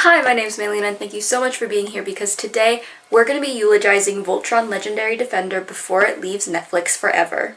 Hi, my name is Maylene and thank you so much for being here because today we're going to be eulogizing Voltron Legendary Defender before it leaves Netflix forever.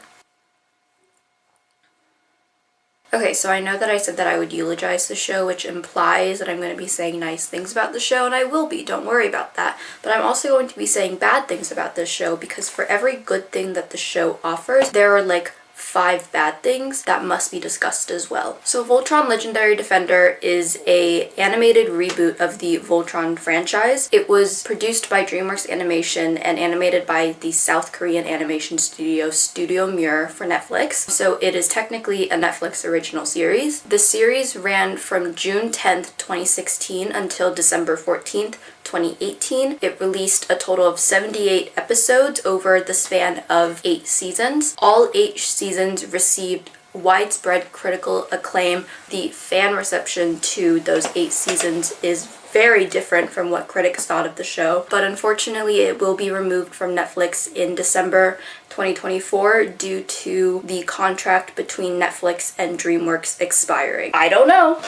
Okay, so I know that I said that I would eulogize the show, which implies that I'm going to be saying nice things about the show, and I will be, don't worry about that. But I'm also going to be saying bad things about this show because for every good thing that the show offers, there are like 5 bad things that must be discussed as well. So Voltron Legendary Defender is a animated reboot of the Voltron franchise. It was produced by DreamWorks Animation and animated by the South Korean animation studio Studio Mir for Netflix. So it is technically a Netflix original series. The series ran from June 10th, 2016 until December 14th, 2018. It released a total of 78 episodes over the span of 8 seasons. All 8 seasons received widespread critical acclaim. The fan reception to those 8 seasons is very different from what critics thought of the show, but unfortunately it will be removed from Netflix in December 2024 due to the contract between Netflix and DreamWorks expiring. I don't know.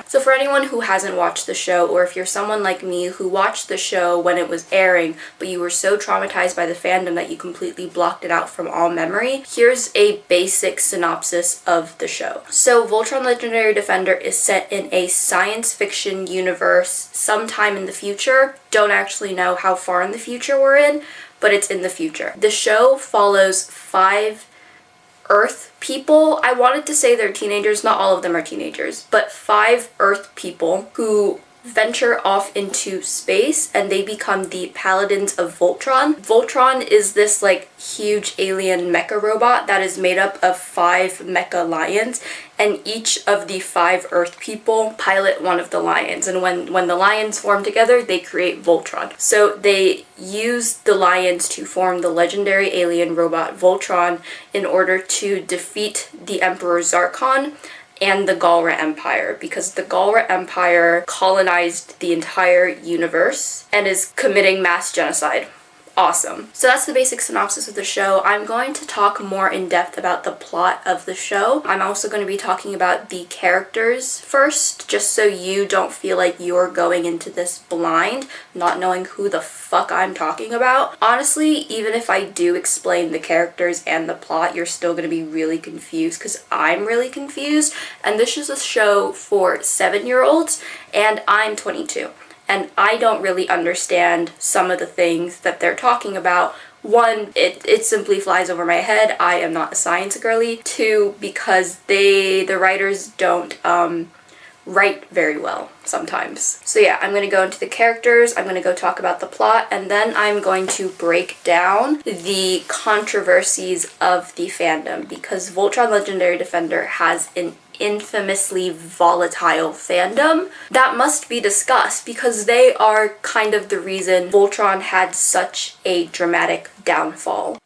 So for anyone who hasn't watched the show, or if you're someone like me who watched the show when it was airing, but you were so traumatized by the fandom that you completely blocked it out from all memory, here's a basic synopsis of the show. So Voltron Legendary Defender is set in a science fiction universe sometime in the future. Don't actually know how far in the future we're in, but it's in the future. The show follows 5 Earth people. I wanted to say they're teenagers, not all of them are teenagers, but 5 Earth people who venture off into space and they become the paladins of Voltron. Voltron is this like huge alien mecha robot that is made up of 5 mecha lions, and each of the 5 Earth people pilot one of the lions, and when the lions form together they create Voltron. So they use the lions to form the legendary alien robot Voltron in order to defeat the Emperor Zarkon and the Galra Empire, because the Galra Empire colonized the entire universe and is committing mass genocide. Awesome. So that's the basic synopsis of the show. I'm going to talk more in depth about the plot of the show. I'm also going to be talking about the characters first, just so you don't feel like you're going into this blind, not knowing who the fuck I'm talking about. Honestly, even if I do explain the characters and the plot, you're still going to be really confused because I'm really confused. And this is a show for 7-year-olds and I'm 22. And I don't really understand some of the things that they're talking about. 1, it simply flies over my head. I am not a science girly. 2, because the writers don't write very well sometimes. So yeah, I'm going to go into the characters, I'm going to go talk about the plot, and then I'm going to break down the controversies of the fandom, because Voltron Legendary Defender has an infamously volatile fandom that must be discussed because they are kind of the reason Voltron had such a dramatic downfall.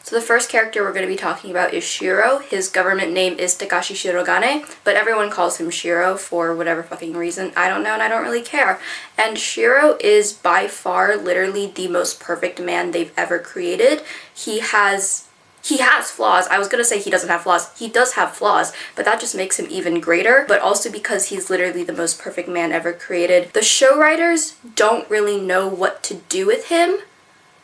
So the first character we're going to be talking about is Shiro. His government name is Takashi Shirogane, but everyone calls him Shiro for whatever fucking reason. I don't know and I don't really care. And Shiro is by far literally the most perfect man they've ever created. He has flaws. I was gonna say he doesn't have flaws. He does have flaws, but that just makes him even greater, but also because he's literally the most perfect man ever created. The show writers don't really know what to do with him,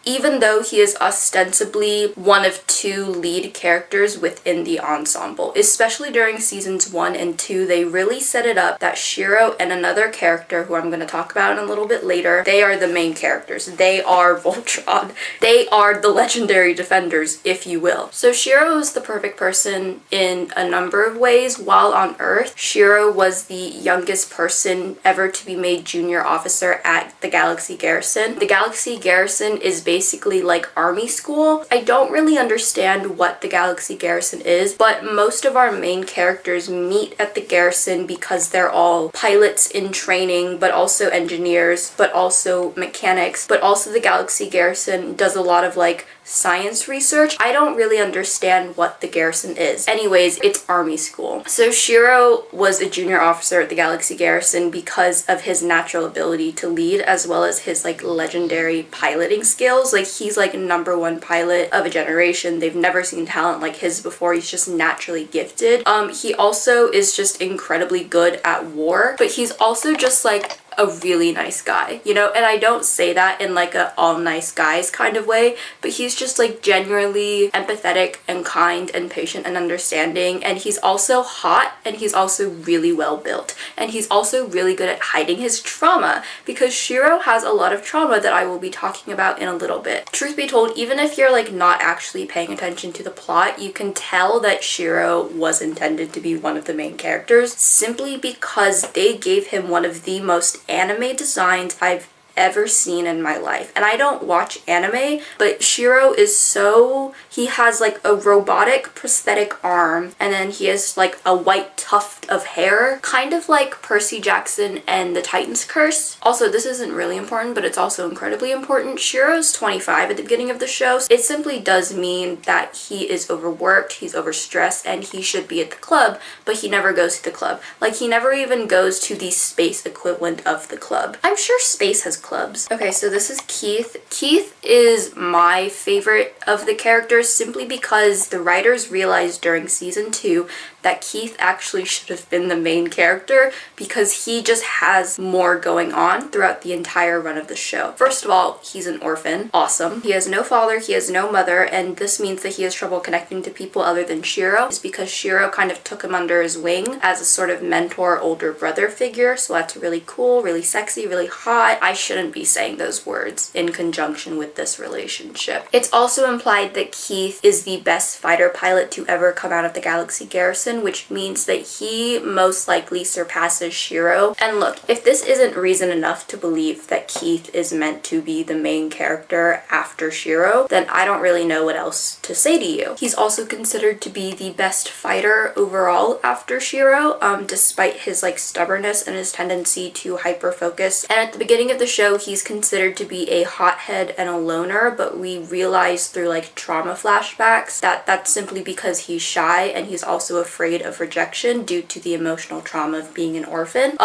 even though he is ostensibly one of 2 lead characters within the ensemble. Especially during seasons 1 and 2, they really set it up that Shiro and another character, who I'm going to talk about in a little bit later, they are the main characters. They are Voltron. They are the legendary defenders, if you will. So Shiro is the perfect person in a number of ways. While on Earth, Shiro was the youngest person ever to be made junior officer at the Galaxy Garrison. The Galaxy Garrison is basically like army school. I don't really understand what the Galaxy Garrison is, but most of our main characters meet at the Garrison because they're all pilots in training, but also engineers, but also mechanics, but also the Galaxy Garrison does a lot of like science research. I don't really understand what the garrison is. Anyways, it's army school. So Shiro was a junior officer at the Galaxy Garrison because of his natural ability to lead, as well as his like legendary piloting skills. Like he's like #1 pilot of a generation. They've never seen talent like his before. He's just naturally gifted. He also is just incredibly good at war, but he's also just like a really nice guy, you know? And I don't say that in like a all nice guys kind of way, but he's just like genuinely empathetic and kind and patient and understanding. And he's also hot, and he's also really well built. And he's also really good at hiding his trauma, because Shiro has a lot of trauma that I will be talking about in a little bit. Truth be told, even if you're like not actually paying attention to the plot, you can tell that Shiro was intended to be one of the main characters simply because they gave him one of the most anime designs I've ever seen in my life. And I don't watch anime, but Shiro is so, he has like a robotic prosthetic arm, and then he has like a white tuft of hair, kind of like Percy Jackson and the Titan's Curse. Also, this isn't really important, but it's also incredibly important. Shiro's 25 at the beginning of the show. It simply does mean that he is overworked, he's overstressed, and he should be at the club, but he never goes to the club. Like, he never even goes to the space equivalent of the club. I'm sure space has clubs. Okay, so this is Keith. Keith is my favorite of the characters simply because the writers realized during season 2 that Keith actually should have been the main character because he just has more going on throughout the entire run of the show. First of all, he's an orphan. Awesome. He has no father, he has no mother, and this means that he has trouble connecting to people other than Shiro. It's because Shiro kind of took him under his wing as a sort of mentor, older brother figure, so that's really cool, really sexy, really hot. I shouldn't be saying those words in conjunction with this relationship. It's also implied that Keith is the best fighter pilot to ever come out of the Galaxy Garrison, which means that he most likely surpasses Shiro. And look, if this isn't reason enough to believe that Keith is meant to be the main character after Shiro, then I don't really know what else to say to you. He's also considered to be the best fighter overall after Shiro, despite his like stubbornness and his tendency to hyper focus. And at the beginning of the show, he's considered to be a hothead and a loner, but we realize through like trauma flashbacks that that's simply because he's shy, and he's also afraid of rejection due to the emotional trauma of being an orphan.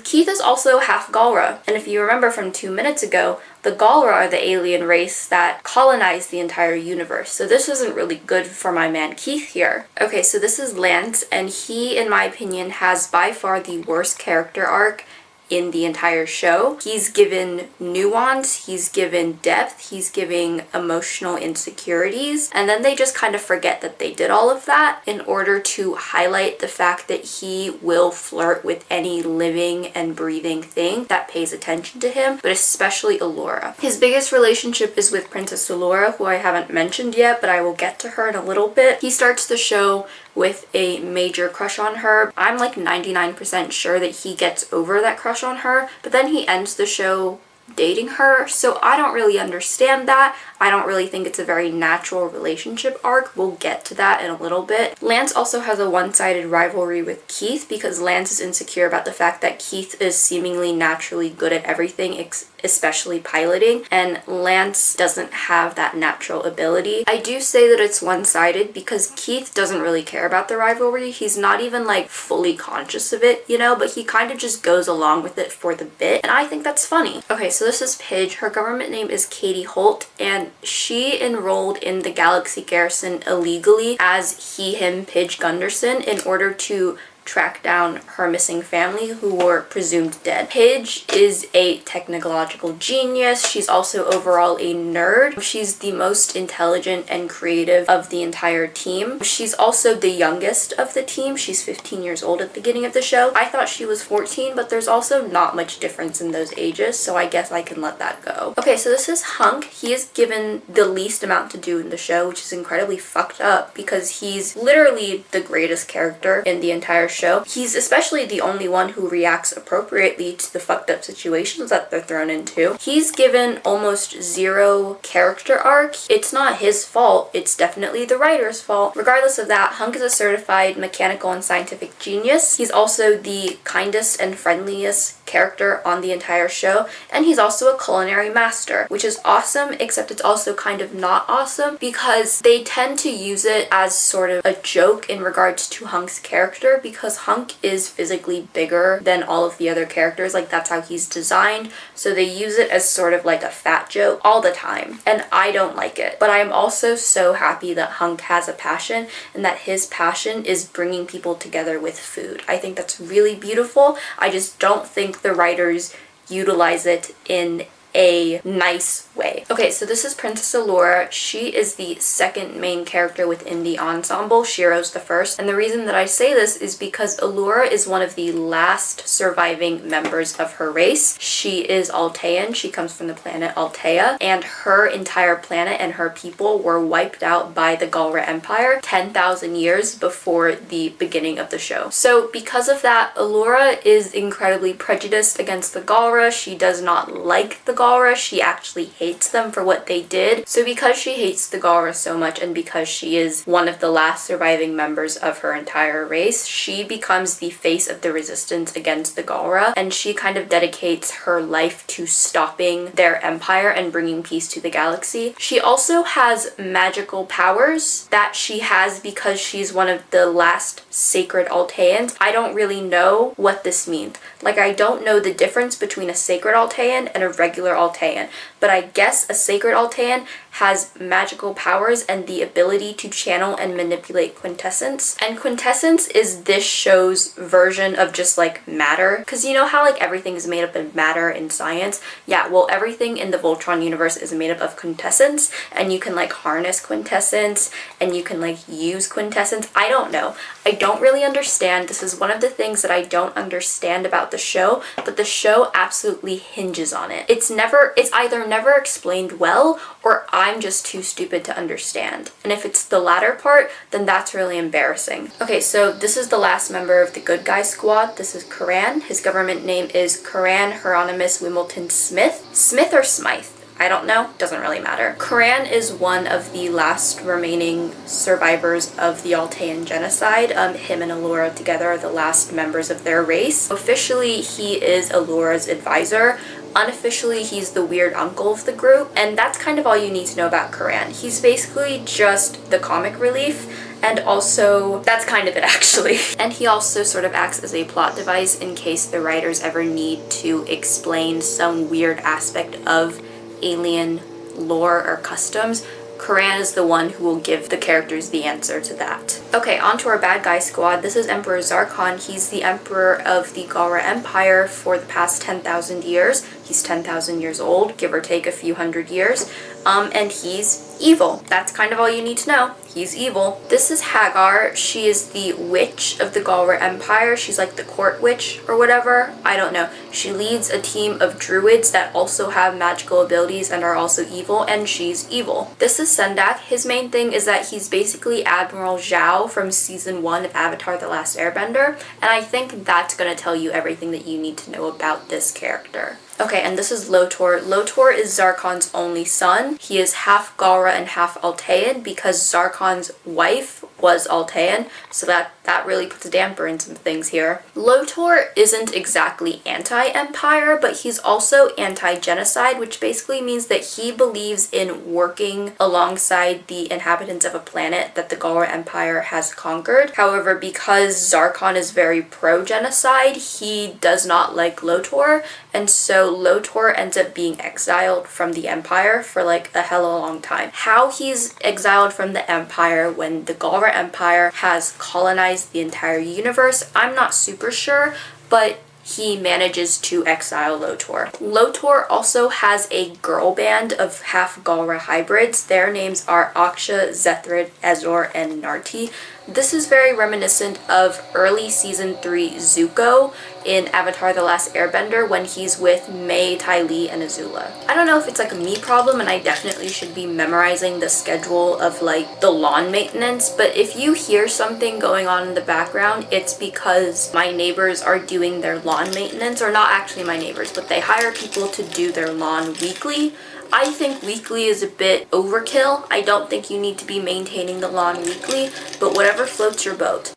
Keith is also half Galra, and if you remember from 2 minutes ago, the Galra are the alien race that colonized the entire universe. So this isn't really good for my man Keith here. Okay, so this is Lance, and he, in my opinion, has by far the worst character arc in the entire show. He's given nuance, he's given depth, he's giving emotional insecurities, and then they just kind of forget that they did all of that in order to highlight the fact that he will flirt with any living and breathing thing that pays attention to him, but especially Allura. His biggest relationship is with Princess Allura, who I haven't mentioned yet, but I will get to her in a little bit. He starts the show with a major crush on her. I'm like 99% sure that he gets over that crush on her, but then he ends the show dating her, so I don't really understand that. I don't really think it's a very natural relationship arc. We'll get to that in a little bit. Lance also has a one-sided rivalry with Keith because Lance is insecure about the fact that Keith is seemingly naturally good at everything, especially piloting, and Lance doesn't have that natural ability. I do say that it's one-sided because Keith doesn't really care about the rivalry. He's not even like fully conscious of it, you know, but he kind of just goes along with it for the bit, and I think that's funny. Okay, so this is Pidge. Her government name is Katie Holt, and she enrolled in the Galaxy Garrison illegally as he/him Pidge Gunderson in order to track down her missing family who were presumed dead. Pidge is a technological genius. She's also overall a nerd. She's the most intelligent and creative of the entire team. She's also the youngest of the team. She's 15 years old at the beginning of the show. I thought she was 14, but there's also not much difference in those ages, so I guess I can let that go. Okay, so this is Hunk. He is given the least amount to do in the show, which is incredibly fucked up because he's literally the greatest character in the entire show. He's especially the only one who reacts appropriately to the fucked up situations that they're thrown into. He's given almost zero character arc. It's not his fault, it's definitely the writer's fault. Regardless of that, Hunk is a certified mechanical and scientific genius. He's also the kindest and friendliest character on the entire show, and he's also a culinary master, which is awesome, except it's also kind of not awesome because they tend to use it as sort of a joke in regards to Hunk's character, because Hunk is physically bigger than all of the other characters, like that's how he's designed, so they use it as sort of like a fat joke all the time, and I don't like it. But I am also so happy that Hunk has a passion, and that his passion is bringing people together with food. I think that's really beautiful. I just don't think the writers utilize it in a nice way. Okay, so this is Princess Allura. She is the second main character within the ensemble. Shiro's the first. And the reason that I say this is because Allura is one of the last surviving members of her race. She is Altean. She comes from the planet Altea, and her entire planet and her people were wiped out by the Galra Empire 10,000 years before the beginning of the show. So because of that, Allura is incredibly prejudiced against the Galra. She does not like the Galra. She actually hates them for what they did. So because she hates the Galra so much, and because she is one of the last surviving members of her entire race, she becomes the face of the resistance against the Galra, and she kind of dedicates her life to stopping their empire and bringing peace to the galaxy. She also has magical powers that she has because she's one of the last sacred Alteans. I don't really know what this means. Like, I don't know the difference between a sacred Altean and a regular Altean, but I guess a sacred Altean has magical powers and the ability to channel and manipulate quintessence. And quintessence is this show's version of just like matter, because you know how like everything is made up of matter in science? Yeah, well, everything in the Voltron universe is made up of quintessence, and you can like harness quintessence and you can like use quintessence. I don't know. I don't really understand. This is one of the things that I don't understand about the show, but the show absolutely hinges on it. It's either never explained well, or I'm just too stupid to understand. And if it's the latter part, then that's really embarrassing. Okay, so this is the last member of the good guy squad. This is Karan. His government name is Karan Hieronymus Wimbledon Smith. Smith or Smythe? I don't know, doesn't really matter. Karan is one of the last remaining survivors of the Altean genocide. Him and Allura together are the last members of their race. Officially, he is Allura's advisor. Unofficially, he's the weird uncle of the group, and that's kind of all you need to know about Karan. He's basically just the comic relief, and also, that's kind of it actually. And he also sort of acts as a plot device in case the writers ever need to explain some weird aspect of alien lore or customs. Karan is the one who will give the characters the answer to that. Okay, on to our bad guy squad. This is Emperor Zarkon. He's the emperor of the Galra Empire for the past 10,000 years. He's 10,000 years old, give or take a few hundred years. And he's evil. That's kind of all you need to know. He's evil. This is Hagar. She is the witch of the Galra Empire. She's like the court witch or whatever. I don't know. She leads a team of druids that also have magical abilities and are also evil, and she's evil. This is Sendak. His main thing is that he's basically Admiral Zhao from season 1 of Avatar: The Last Airbender, and I think that's going to tell you everything that you need to know about this character. Okay, and this is Lotor. Lotor is Zarkon's only son. He is half Galra and half Altean because Zarkon's wife was Altean, so that really puts a damper in some things here. Lotor isn't exactly anti-empire, but he's also anti-genocide, which basically means that he believes in working alongside the inhabitants of a planet that the Galra Empire has conquered. However, because Zarkon is very pro-genocide, he does not like Lotor, and so Lotor ends up being exiled from the Empire for like a hella long time. How he's exiled from the Empire when the Galra Empire has colonized the entire universe, I'm not super sure, but he manages to exile Lotor. Lotor also has a girl band of half Galra hybrids. Their names are Aksha, Zethrid, Ezor, and Narti. This is very reminiscent of early season 3 Zuko in Avatar: The Last Airbender when he's with Mai, Ty Lee, and Azula. I don't know if it's like a me problem and I definitely should be memorizing the schedule of like the lawn maintenance, but if you hear something going on in the background, it's because my neighbors are doing their lawn maintenance, or not actually my neighbors, but they hire people to do their lawn weekly. I think weekly is a bit overkill. I don't think you need to be maintaining the lawn weekly, but whatever floats your boat.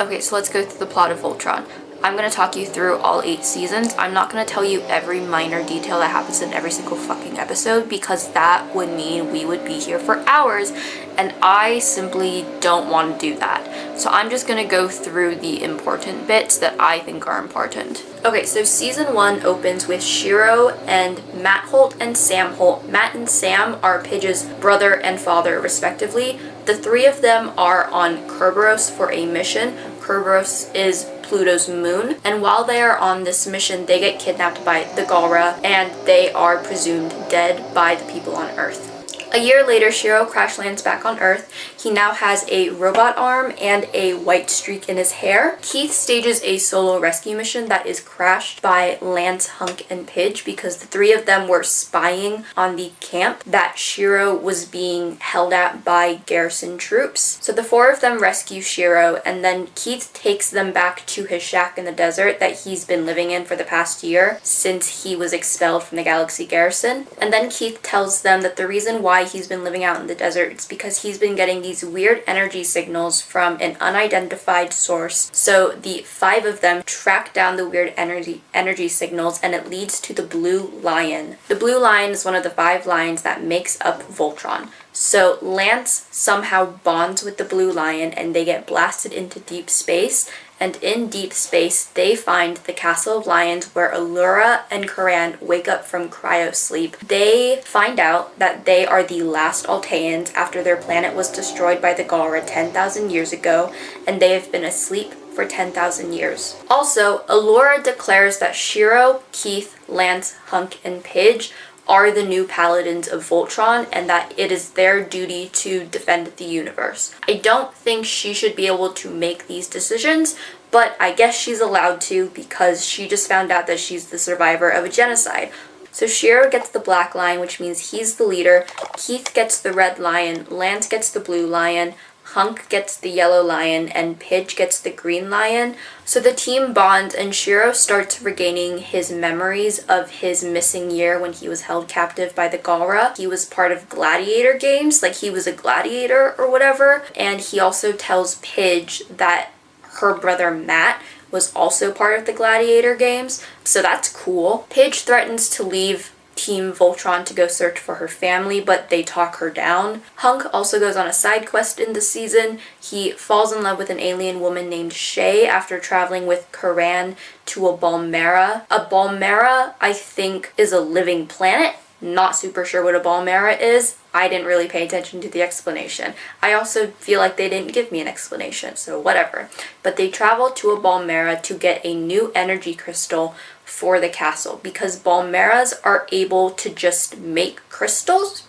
Okay, so let's go through the plot of Voltron. I'm going to talk you through all 8 seasons. I'm not going to tell you every minor detail that happens in every single fucking episode, because that would mean we would be here for hours, and I simply don't want to do that. So I'm just going to go through the important bits that I think are important. Okay, so season 1 opens with Shiro and Matt Holt and Sam Holt. Matt and Sam are Pidge's brother and father, respectively. The 3 of them are on Kerberos for a mission. Kerberos is Pluto's moon, and while they are on this mission, they get kidnapped by the Galra, and they are presumed dead by the people on Earth. A year later, Shiro crash lands back on Earth. He now has a robot arm and a white streak in his hair. Keith stages a solo rescue mission that is crashed by Lance, Hunk, and Pidge because the 3 of them were spying on the camp that Shiro was being held at by garrison troops. So the 4 of them rescue Shiro, and then Keith takes them back to his shack in the desert that he's been living in for the past year since he was expelled from the Galaxy Garrison. And then Keith tells them that the reason why he's been living out in the desert is because he's been getting these weird energy signals from an unidentified source. So the 5 of them track down the weird energy signals, and it leads to the Blue Lion. The Blue Lion is one of the 5 lions that makes up Voltron. So Lance somehow bonds with the Blue Lion, and they get blasted into deep space. And in deep space, they find the Castle of Lions where Allura and Karan wake up from cryosleep. They find out that they are the last Alteans after their planet was destroyed by the Galra 10,000 years ago, and they have been asleep for 10,000 years. Also, Allura declares that Shiro, Keith, Lance, Hunk, and Pidge are the new paladins of Voltron, and that it is their duty to defend the universe. I don't think she should be able to make these decisions, but I guess she's allowed to because she just found out that she's the survivor of a genocide. So Shiro gets the black lion, which means he's the leader. Keith gets the red lion. Lance gets the blue lion. Hunk gets the yellow lion, and Pidge gets the green lion. So the team bonds, and Shiro starts regaining his memories of his missing year when he was held captive by the Galra. He was part of gladiator games, like he was a gladiator or whatever, and he also tells Pidge that her brother Matt was also part of the gladiator games, so that's cool. Pidge threatens to leave Team Voltron to go search for her family, but they talk her down. Hunk also goes on a side quest in the season. He falls in love with an alien woman named Shay after traveling with Karan to a Balmera. A Balmera, I think, is a living planet. Not super sure what a Balmera is. I didn't really pay attention to the explanation. I also feel like they didn't give me an explanation, so whatever. But they travel to a Balmera to get a new energy crystal for the castle, because Balmeras are able to just make crystals?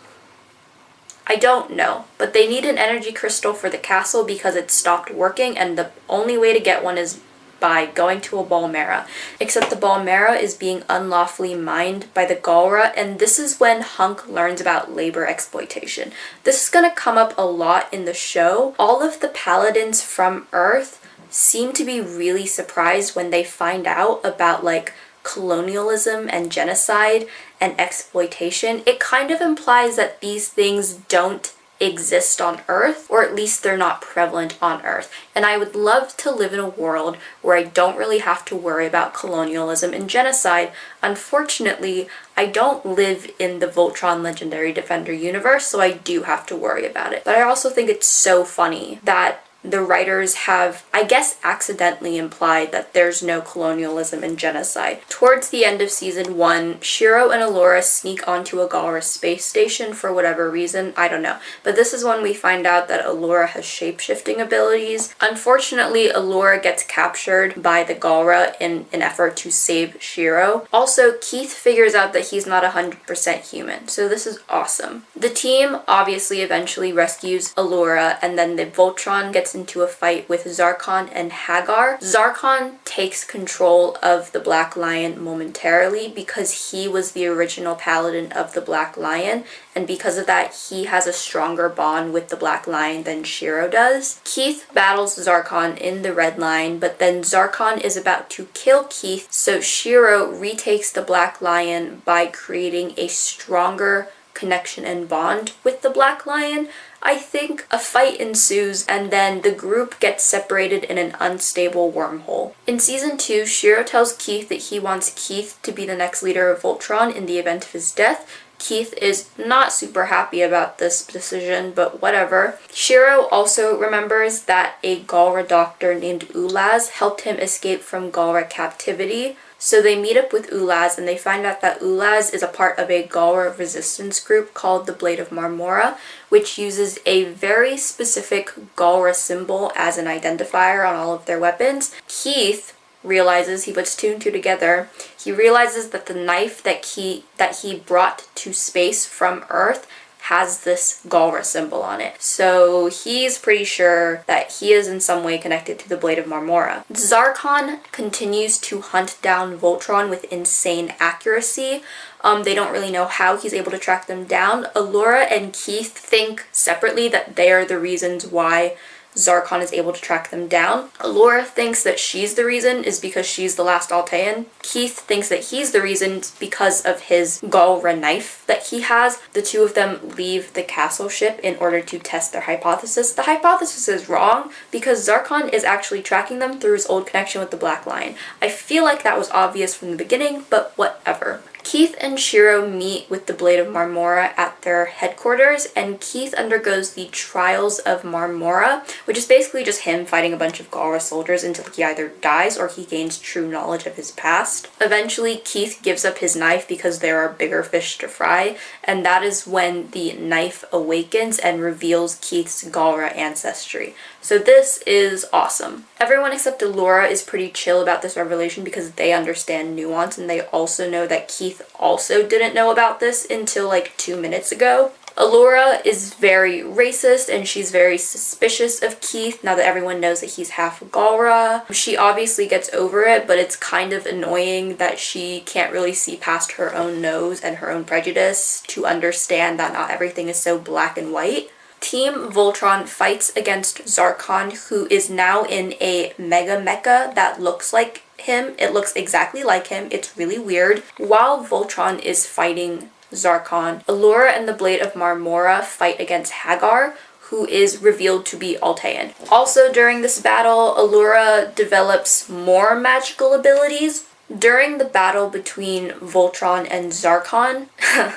I don't know, but they need an energy crystal for the castle because it stopped working, and the only way to get one is by going to a Balmera. Except the Balmera is being unlawfully mined by the Galra, and this is when Hunk learns about labor exploitation. This is going to come up a lot in the show. All of the paladins from Earth seem to be really surprised when they find out about, like, colonialism and genocide and exploitation. It kind of implies that these things don't exist on Earth, or at least they're not prevalent on Earth. And I would love to live in a world where I don't really have to worry about colonialism and genocide. Unfortunately, I don't live in the Voltron Legendary Defender universe, so I do have to worry about it. But I also think it's so funny that the writers have, I guess, accidentally implied that there's no colonialism and genocide. Towards the end of season 1, Shiro and Allura sneak onto a Galra space station for whatever reason, I don't know. But this is when we find out that Allura has shape-shifting abilities. Unfortunately, Allura gets captured by the Galra in an effort to save Shiro. Also, Keith figures out that he's not 100% human, so this is awesome. The team obviously eventually rescues Allura, and then the Voltron gets into a fight with Zarkon and Hagar. Zarkon takes control of the Black Lion momentarily because he was the original paladin of the Black Lion, and because of that, he has a stronger bond with the Black Lion than Shiro does. Keith battles Zarkon in the Red Line, but then Zarkon is about to kill Keith, so Shiro retakes the Black Lion by creating a stronger connection and bond with the Black Lion. I think a fight ensues and then the group gets separated in an unstable wormhole. In season 2, Shiro tells Keith that he wants Keith to be the next leader of Voltron in the event of his death. Keith is not super happy about this decision, but whatever. Shiro also remembers that a Galra doctor named Ulaz helped him escape from Galra captivity. So they meet up with Ulaz and they find out that Ulaz is a part of a Galra resistance group called the Blade of Marmora, which uses a very specific Galra symbol as an identifier on all of their weapons. Keith realizes, he puts 2 and 2 together, he realizes that the knife that he brought to space from Earth has this Galra symbol on it. So he's pretty sure that he is in some way connected to the Blade of Marmora. Zarkon continues to hunt down Voltron with insane accuracy. They don't really know how he's able to track them down. Allura and Keith think separately that they are the reasons why Zarkon is able to track them down. Allura thinks that she's the reason is because she's the last Altean. Keith thinks that he's the reason because of his Galra knife that he has. The 2 of them leave the castle ship in order to test their hypothesis. The hypothesis is wrong because Zarkon is actually tracking them through his old connection with the Black Lion. I feel like that was obvious from the beginning, but whatever. Keith and Shiro meet with the Blade of Marmora at their headquarters, and Keith undergoes the Trials of Marmora, which is basically just him fighting a bunch of Galra soldiers until he either dies or he gains true knowledge of his past. Eventually, Keith gives up his knife because there are bigger fish to fry, and that is when the knife awakens and reveals Keith's Galra ancestry. So this is awesome. Everyone except Allura is pretty chill about this revelation because they understand nuance and they also know that Keith also didn't know about this until like 2 minutes ago. Allura is very racist and she's very suspicious of Keith now that everyone knows that he's half Galra. She obviously gets over it, but it's kind of annoying that she can't really see past her own nose and her own prejudice to understand that not everything is so black and white. Team Voltron fights against Zarkon, who is now in a mega mecha that looks like him. It looks exactly like him. It's really weird. While Voltron is fighting Zarkon, Allura and the Blade of Marmora fight against Hagar, who is revealed to be Altean. Also during this battle, Allura develops more magical abilities. During the battle between Voltron and Zarkon,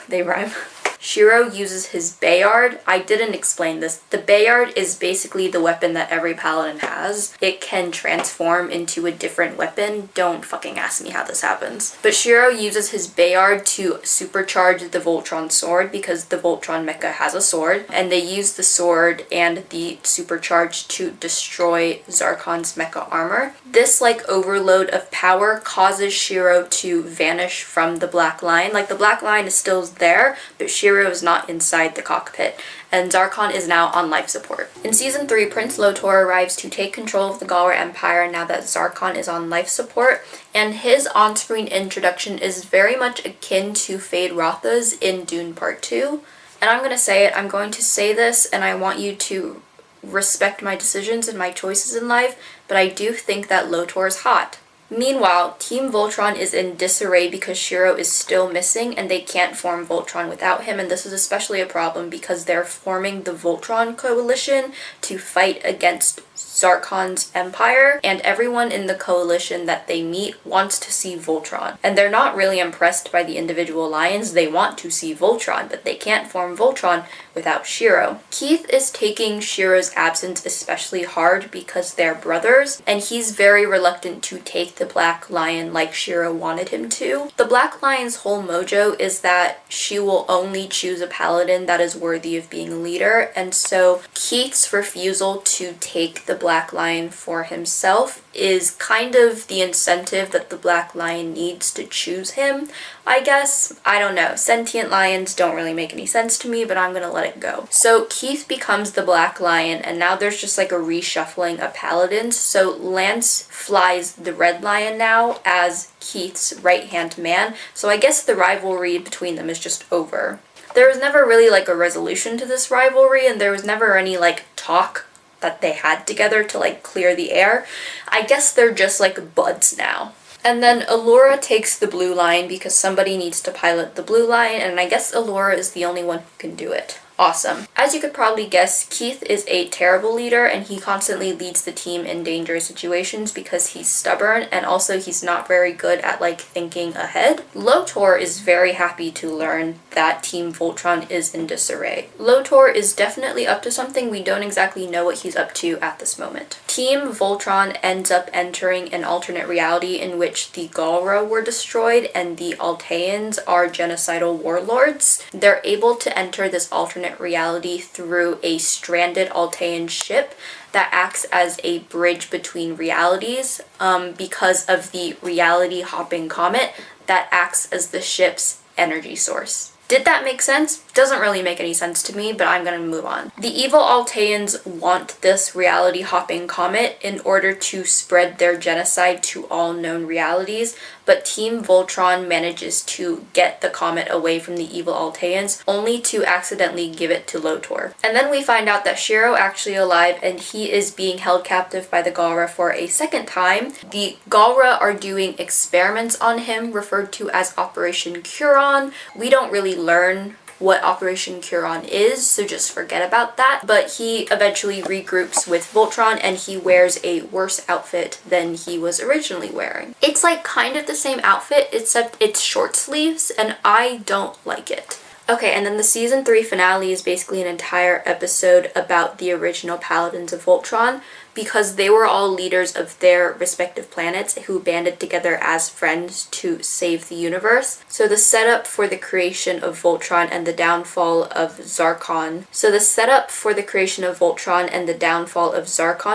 they rhyme, Shiro uses his Bayard. I didn't explain this. The Bayard is basically the weapon that every paladin has. It can transform into a different weapon. Don't fucking ask me how this happens. But Shiro uses his Bayard to supercharge the Voltron sword because the Voltron mecha has a sword. And they use the sword and the supercharge to destroy Zarkon's mecha armor. This like overload of power causes Shiro to vanish from the Black Line. Like the Black Line is still there, but Shiro is not inside the cockpit, and Zarkon is now on life support. In season 3, Prince Lotor arrives to take control of the Galra Empire now that Zarkon is on life support, and his on-screen introduction is very much akin to Feyd-Rautha's in Dune Part 2. And I'm going to say it, I'm going to say this, and I want you to respect my decisions and my choices in life, but I do think that Lotor is hot. Meanwhile, Team Voltron is in disarray because Shiro is still missing and they can't form Voltron without him, and this is especially a problem because they're forming the Voltron Coalition to fight against Zarkon's empire, and everyone in the coalition that they meet wants to see Voltron. And they're not really impressed by the individual lions, they want to see Voltron, but they can't form Voltron without Shiro. Keith is taking Shiro's absence especially hard because they're brothers, and he's very reluctant to take the Black Lion like Shiro wanted him to. The Black Lion's whole mojo is that she will only choose a paladin that is worthy of being a leader, and so Keith's refusal to take the Black Lion for himself is kind of the incentive that the Black Lion needs to choose him, I guess. I don't know. Sentient lions don't really make any sense to me, but I'm gonna let it go. So Keith becomes the Black Lion, and now there's just like a reshuffling of paladins. So Lance flies the Red Lion now as Keith's right-hand man, so I guess the rivalry between them is just over. There was never really like a resolution to this rivalry, and there was never any like talk that they had together to like clear the air. I guess they're just like buds now. And then Allura takes the Blue Line because somebody needs to pilot the Blue Line, and I guess Allura is the only one who can do it. Awesome. As you could probably guess, Keith is a terrible leader and he constantly leads the team in dangerous situations because he's stubborn and also he's not very good at thinking ahead. Lotor is very happy to learn that Team Voltron is in disarray. Lotor is definitely up to something. We don't exactly know what he's up to at this moment. Team Voltron ends up entering an alternate reality in which the Galra were destroyed and the Alteans are genocidal warlords. They're able to enter this alternate reality through a stranded Altean ship that acts as a bridge between realities because of the reality hopping comet that acts as the ship's energy source. Did that make sense? Doesn't really make any sense to me, but I'm gonna move on. The evil Alteans want this reality hopping comet in order to spread their genocide to all known realities, but Team Voltron manages to get the comet away from the evil Alteans, only to accidentally give it to Lotor. And then we find out that Shiro actually alive and he is being held captive by the Galra for a second time. The Galra are doing experiments on him, referred to as Operation Curon. We don't really learn what Operation Curon is, so just forget about that. But he eventually regroups with Voltron and he wears a worse outfit than he was originally wearing. It's kind of the same outfit, except it's short sleeves, and I don't like it. Okay, and then the season 3 finale is basically an entire episode about the original Paladins of Voltron, because they were all leaders of their respective planets who banded together as friends to save the universe. So the setup for the creation of Voltron and the downfall of Zarkon.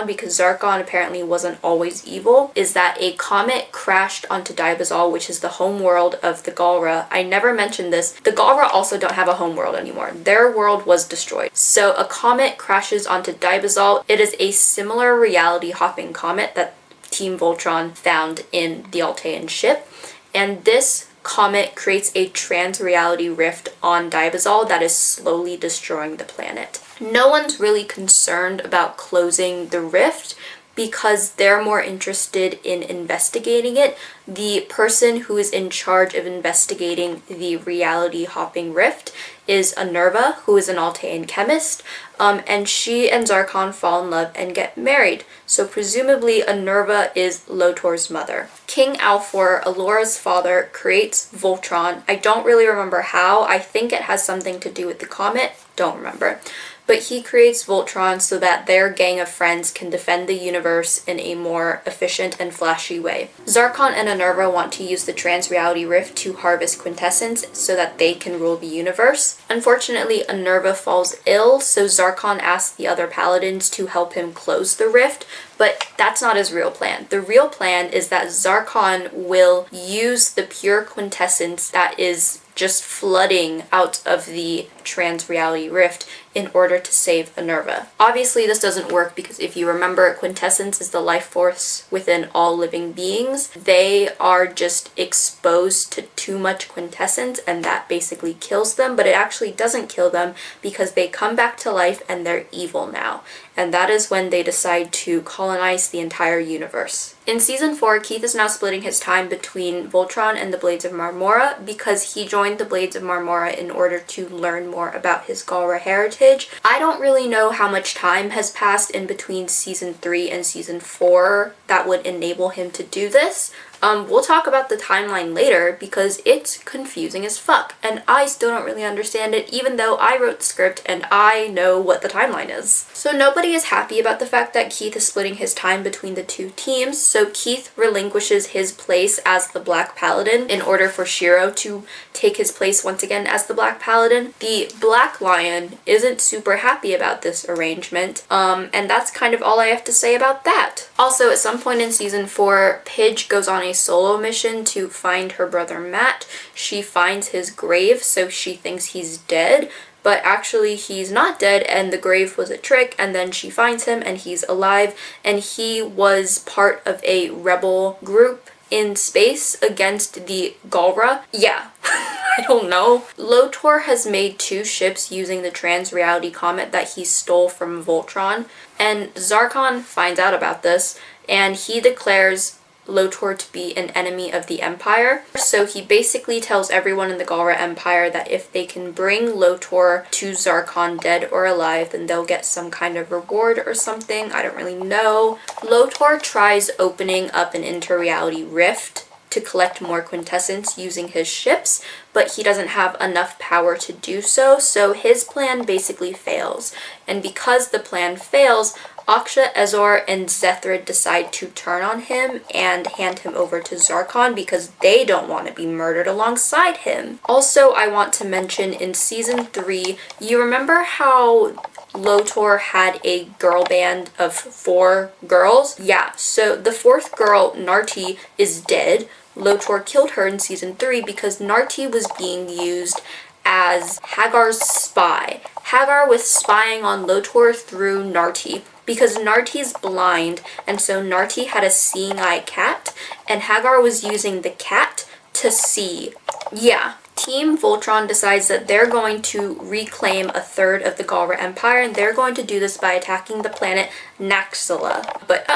Because Zarkon apparently wasn't always evil, is that a comet crashed onto Dibazal, which is the home world of the Galra. I never mentioned this. The Galra also don't have a home world anymore. Their world was destroyed. So a comet crashes onto Dibazal. It is a similar reality hopping comet that Team Voltron found in the Altean ship, and this comet creates a trans-reality rift on Dibazal that is slowly destroying the planet. No one's really concerned about closing the rift because they're more interested in investigating it. The person who is in charge of investigating the reality hopping rift is Anerva, who is an Altean chemist, and she and Zarkon fall in love and get married. So presumably Anerva is Lotor's mother. King Alfor, Alora's father, creates Voltron. I don't really remember how. I think it has something to do with the comet. Don't remember. But he creates Voltron so that their gang of friends can defend the universe in a more efficient and flashy way. Zarkon and Anerva want to use the trans-reality rift to harvest quintessence so that they can rule the universe. Unfortunately, Anerva falls ill, so Zarkon asks the other paladins to help him close the rift, but that's not his real plan. The real plan is that Zarkon will use the pure quintessence that is just flooding out of the trans-reality rift in order to save Anerva. Obviously, this doesn't work because if you remember, quintessence is the life force within all living beings. They are just exposed to too much quintessence and that basically kills them, but it actually doesn't kill them because they come back to life and they're evil now. And that is when they decide to colonize the entire universe. In Season 4, Keith is now splitting his time between Voltron and the Blades of Marmora because he joined the Blades of Marmora in order to learn more about his Galra heritage. I don't really know how much time has passed in between Season 3 and Season 4 that would enable him to do this. We'll talk about the timeline later because it's confusing as fuck, and I still don't really understand it even though I wrote the script and I know what the timeline is. So nobody is happy about the fact that Keith is splitting his time between the two teams, so Keith relinquishes his place as the Black Paladin in order for Shiro to take his place once again as the Black Paladin. The Black Lion isn't super happy about this arrangement, and that's kind of all I have to say about that. Also, at some point in Season 4, Pidge goes on a solo mission to find her brother Matt. She finds his grave, so she thinks he's dead, but actually he's not dead and the grave was a trick, and then she finds him and he's alive, and he was part of a rebel group in space against the Galra. Yeah. I don't know. Lotor has made 2 ships using the trans-reality comet that he stole from Voltron, and Zarkon finds out about this, and he declares Lotor to be an enemy of the Empire. So he basically tells everyone in the Galra Empire that if they can bring Lotor to Zarkon dead or alive, then they'll get some kind of reward or something. I don't really know. Lotor tries opening up an interreality rift to collect more quintessence using his ships, but he doesn't have enough power to do so, so his plan basically fails. And because the plan fails, Aksha, Ezor, and Zethrid decide to turn on him and hand him over to Zarkon because they don't want to be murdered alongside him. Also, I want to mention in Season 3, you remember how Lotor had a girl band of 4 girls? Yeah, so the 4th girl, Narti, is dead. Lotor killed her in Season 3 because Narti was being used as Hagar's spy. Hagar was spying on Lotor through Narti because Narti's blind, and so Narti had a seeing eye cat, and Hagar was using the cat to see. Yeah. Team Voltron decides that they're going to reclaim a third of the Galra Empire, and they're going to do this by attacking the planet Naxxla. But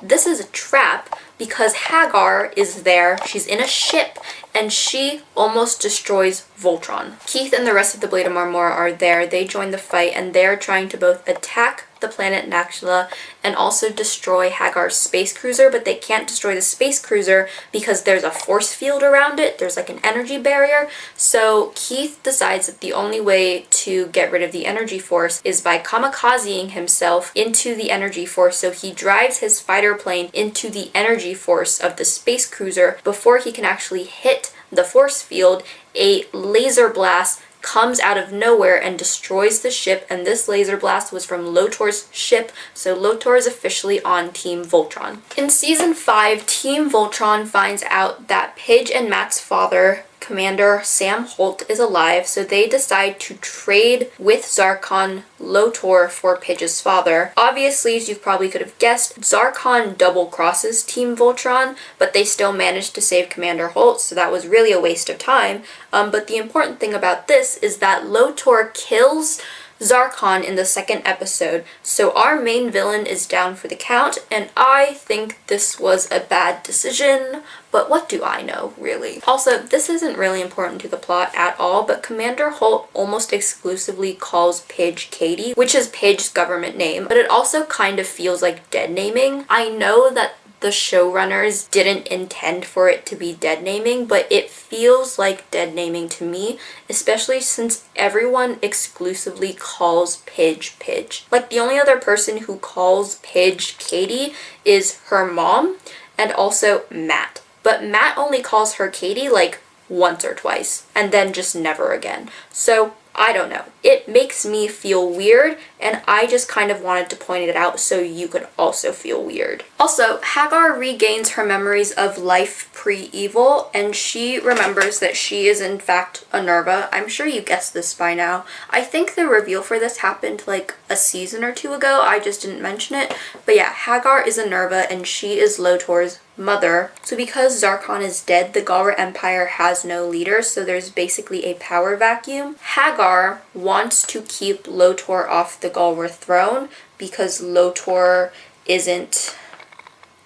this is a trap because Hagar is there, she's in a ship, and she almost destroys Voltron. Keith and the rest of the Blade of Marmora are there, they join the fight, and they're trying to both attack the planet Naxxla and also destroy Hagar's space cruiser, but they can't destroy the space cruiser because there's a force field around it, there's like an energy barrier, so Keith decides that the only way to get rid of the energy force is by kamikazing himself into the energy force, so he drives his fighter plane into the energy force of the space cruiser before he can actually hit the force field. A laser blast comes out of nowhere and destroys the ship, and this laser blast was from Lotor's ship, so Lotor is officially on Team Voltron. In Season 5, Team Voltron finds out that Pidge and Matt's father, Commander Sam Holt, is alive, so they decide to trade with Zarkon Lotor for Pidge's father. Obviously, as you probably could have guessed, Zarkon double crosses Team Voltron, but they still managed to save Commander Holt, so that was really a waste of time. But the important thing about this is that Lotor kills Zarkon in the 2nd episode, so our main villain is down for the count, and I think this was a bad decision, but what do I know, really? Also, this isn't really important to the plot at all, but Commander Holt almost exclusively calls Pidge Katie, which is Pidge's government name, but it also kind of feels like dead naming. I know that the showrunners didn't intend for it to be dead naming, but it feels like dead naming to me, especially since everyone exclusively calls Pidge Pidge. Like, the only other person who calls Pidge Katie is her mom and also Matt. But Matt only calls her Katie like once or twice and then just never again. So I don't know. It makes me feel weird, and I just kind of wanted to point it out so you could also feel weird. Also, Hagar regains her memories of life pre-evil, and she remembers that she is in fact a Nerva. I'm sure you guessed this by now. I think the reveal for this happened like a season or 2 ago. I just didn't mention it. But yeah, Hagar is a Nerva, and she is Lotor's mother. So because Zarkon is dead, the Galra Empire has no leader, so there's basically a power vacuum. Hagar wants to keep Lotor off the Galra throne because Lotor isn't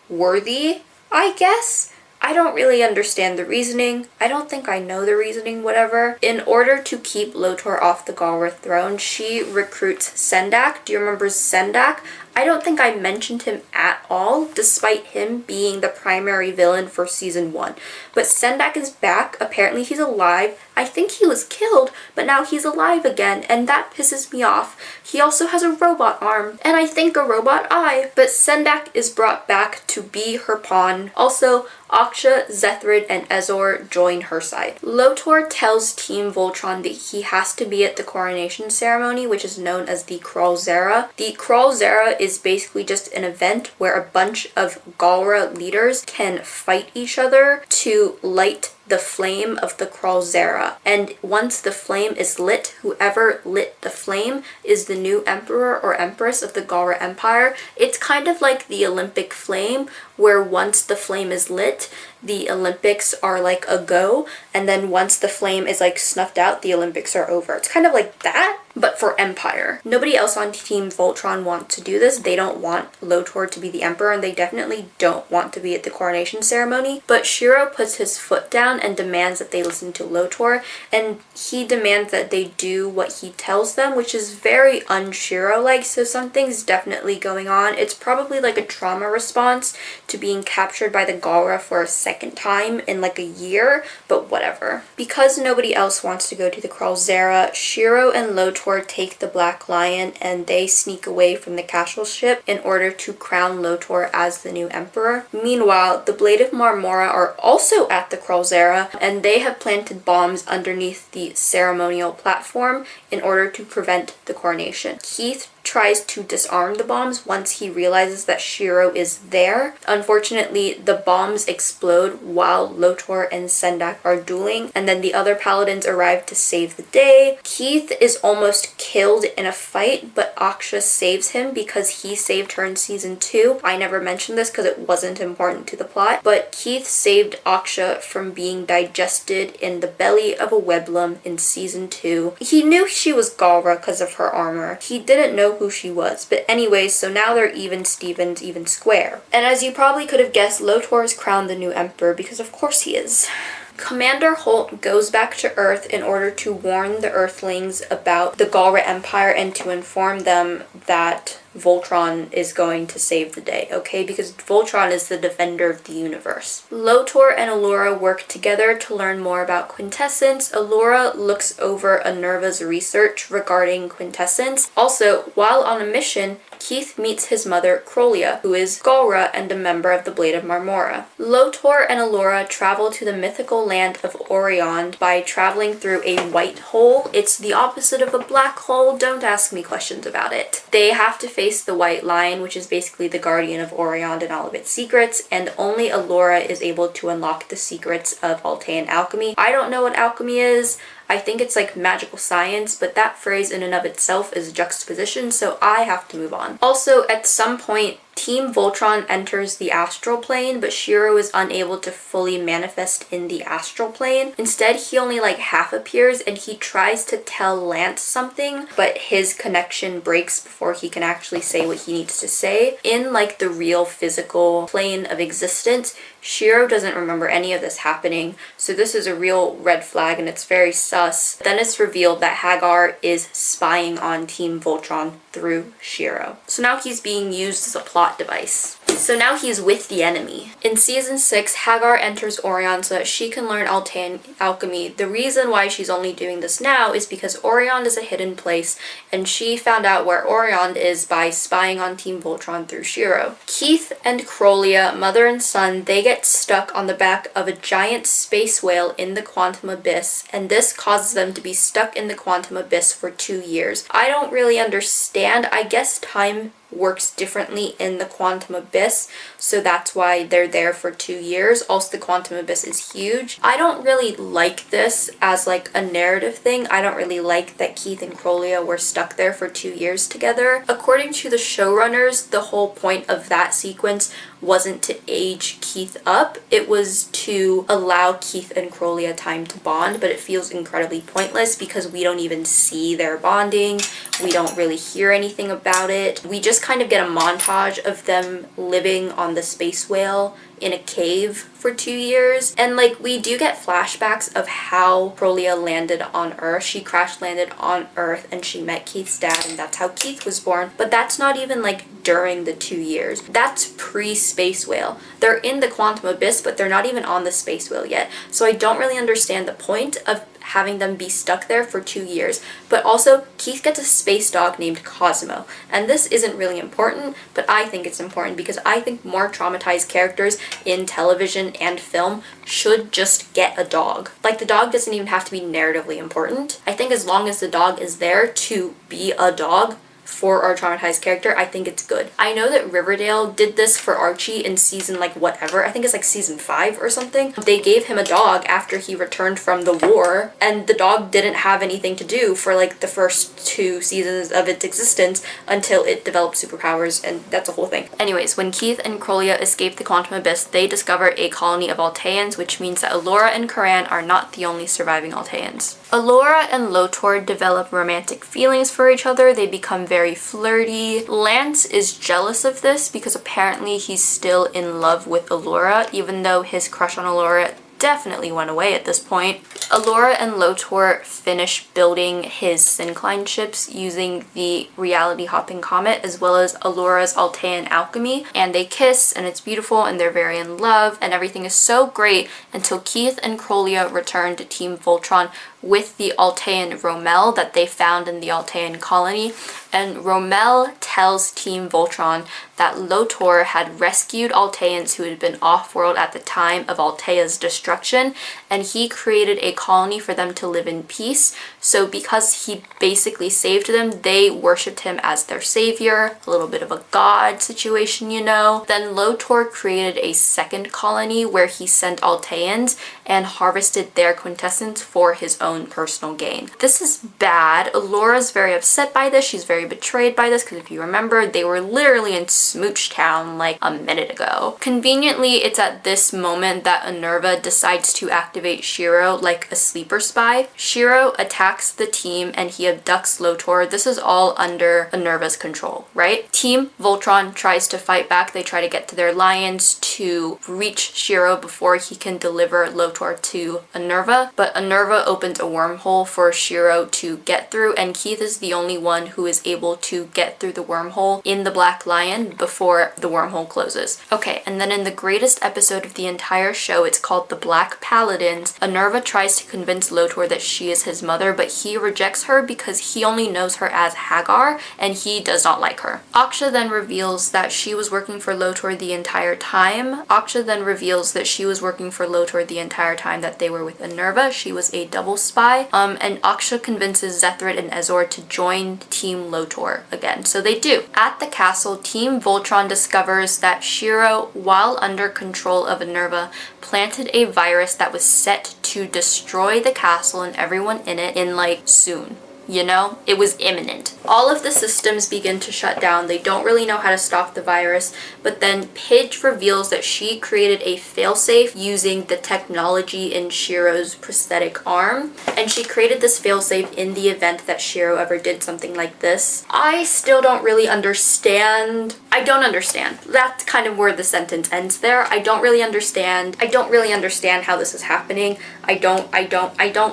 worthy, I guess. I don't really understand the reasoning. I don't think I know the reasoning, whatever. In order to keep Lotor off the Galra throne, she recruits Sendak. Do you remember Sendak? I don't think I mentioned him at all, despite him being the primary villain for Season 1. But Sendak is back. Apparently he's alive. I think he was killed, but now he's alive again, and that pisses me off. He also has a robot arm, and I think a robot eye. But Sendak is brought back to be her pawn. Also, Aksha, Zethrid, and Ezor join her side. Lotor tells Team Voltron that he has to be at the coronation ceremony, which is known as the Kralzera. The Kralzera is basically just an event where a bunch of Galra leaders can fight each other to light the flame of the Kralzera. And once the flame is lit, whoever lit the flame is the new emperor or empress of the Galra Empire. It's kind of like the Olympic flame, where once the flame is lit, the Olympics are like a go, and then once the flame is like snuffed out, the Olympics are over. It's kind of like that, but for Empire. Nobody else on Team Voltron wants to do this. They don't want Lotor to be the emperor, and they definitely don't want to be at the coronation ceremony. But Shiro puts his foot down and demands that they listen to Lotor, and he demands that they do what he tells them, which is very un-Shiro-like, so something's definitely going on. It's probably like a trauma response to being captured by the Galra for a second time in like a year, but whatever. Because nobody else wants to go to the Kralzera, Shiro and Lotor take the Black Lion and they sneak away from the castle ship in order to crown Lotor as the new emperor. Meanwhile, the Blade of Marmora are also at the Kralzera, and they have planted bombs underneath the ceremonial platform in order to prevent the coronation. Keith tries to disarm the bombs once he realizes that Shiro is there. Unfortunately, the bombs explode while Lotor and Sendak are dueling, and then the other paladins arrive to save the day. Keith is almost killed in a fight, but Aksha saves him because he saved her in season 2. I never mentioned this because it wasn't important to the plot, but Keith saved Aksha from being digested in the belly of a weblum in season 2. He knew she was Galra because of her armor. He didn't know who she was. But anyways, so now they're even Stevens, even square. And as you probably could have guessed, Lotor is crowned the new emperor because of course he is. Commander Holt goes back to Earth in order to warn the Earthlings about the Galra Empire and to inform them that Voltron is going to save the day, okay? Because Voltron is the defender of the universe. Lotor and Allura work together to learn more about quintessence. Allura looks over Anerva's research regarding quintessence. Also, while on a mission, Keith meets his mother, Krolia, who is Galra and a member of the Blade of Marmora. Lotor and Allura travel to the mythical land of Orion by traveling through a white hole. It's the opposite of a black hole. Don't ask me questions about it. They have to face the White Line, which is basically the guardian of Orion and all of its secrets, and only Allura is able to unlock the secrets of Altean alchemy. I don't know what alchemy is. I think it's like magical science, but that phrase in and of itself is juxtaposition, so I have to move on. Also, at some point, Team Voltron enters the astral plane, but Shiro is unable to fully manifest in the astral plane. Instead, he only like half appears, and he tries to tell Lance something, but his connection breaks before he can actually say what he needs to say. In like the real physical plane of existence, Shiro doesn't remember any of this happening, so this is a real red flag and it's very sus. Then it's revealed that Hagar is spying on Team Voltron through Shiro. So now he's being used as a plot device. So now he's with the enemy. In season 6, Hagar enters Orion so that she can learn Altean alchemy. The reason why she's only doing this now is because Orion is a hidden place, and she found out where Orion is by spying on Team Voltron through Shiro. Keith and Krolia, mother and son, they get stuck on the back of a giant space whale in the quantum abyss, and this causes them to be stuck in the quantum abyss for 2 years. I don't really understand. I guess time works differently in the quantum abyss, so that's why they're there for 2 years. Also, the quantum abyss is huge. I don't really like this as like a narrative thing. I don't really like that Keith and Krolia were stuck there for 2 years together. According to the showrunners, the whole point of that sequence wasn't to age Keith up, it was to allow Keith and Krolia time to bond, but it feels incredibly pointless because we don't even see their bonding. We don't really hear anything about it. We just kind of get a montage of them living on the space whale in a cave for 2 years. And like, we do get flashbacks of how Krolia landed on Earth. She crash landed on Earth and she met Keith's dad, and that's how Keith was born. But that's not even like during the 2 years. That's pre-space whale. They're in the quantum abyss, but they're not even on the space whale yet. So I don't really understand the point of having them be stuck there for 2 years. But also, Keith gets a space dog named Cosmo. And this isn't really important, but I think it's important because I think more traumatized characters in television and film should just get a dog. Like, the dog doesn't even have to be narratively important. I think as long as the dog is there to be a dog, for our traumatized character, I think it's good. I know that Riverdale did this for Archie in season like whatever, I think it's like season 5 or something. They gave him a dog after he returned from the war, and the dog didn't have anything to do for like the first 2 seasons of its existence until it developed superpowers, and that's a whole thing. Anyways, when Keith and Crowley escape the quantum abyss, they discover a colony of Alteans, which means that Allura and Karan are not the only surviving Alteans. Allura and Lotor develop romantic feelings for each other. They become very flirty. Lance is jealous of this because apparently he's still in love with Allura, even though his crush on Allura definitely went away at this point. Allura and Lotor finish building his syncline ships using the reality hopping comet, as well as Allura's Altean alchemy, and they kiss and it's beautiful and they're very in love and everything is so great until Keith and Crowley return to Team Voltron with the Altean Rommel that they found in the Altean colony, and Rommel tells Team Voltron that Lotor had rescued Alteans who had been off-world at the time of Altea's destruction, and he created a colony for them to live in peace. So because he basically saved them, they worshipped him as their savior, a little bit of a god situation, you know. Then Lotor created a second colony where he sent Alteans and harvested their quintessence for his own personal gain. This is bad. Allura's very upset by this. She's very betrayed by this because if you remember, they were literally in Smooch Town like a minute ago. Conveniently, it's at this moment that Minerva decides to activate Shiro like a sleeper spy. Shiro attacks the team and he abducts Lotor. This is all under Minerva's control, right? Team Voltron tries to fight back. They try to get to their lions to reach Shiro before he can deliver Lotor to Minerva, but Minerva opens a wormhole for Shiro to get through, and Keith is the only one who is able to get through the wormhole in the Black Lion before the wormhole closes. Okay, and then in the greatest episode of the entire show, it's called The Black Paladins, Minerva tries to convince Lotor that she is his mother, but he rejects her because he only knows her as Hagar, and he does not like her. Aksha then reveals that she was working for Lotor the entire time. Aksha then reveals that she was working for Lotor the entire time that they were with Minerva. She was a double spy, and Aksha convinces Zethrid and Ezor to join Team Lotor again. So they do. At the castle, Team Voltron discovers that Shiro, while under control of Minerva, planted a virus that was set to destroy the castle and everyone in it in like soon. You know, it was imminent. All of the systems begin to shut down. They don't really know how to stop the virus, but then Paige reveals that she created a failsafe using the technology in Shiro's prosthetic arm, and she created this failsafe in the event that Shiro ever did something like this. I still don't really understand. I don't understand. That's kind of where the sentence ends there. I don't really understand. I don't really understand how this is happening. I don't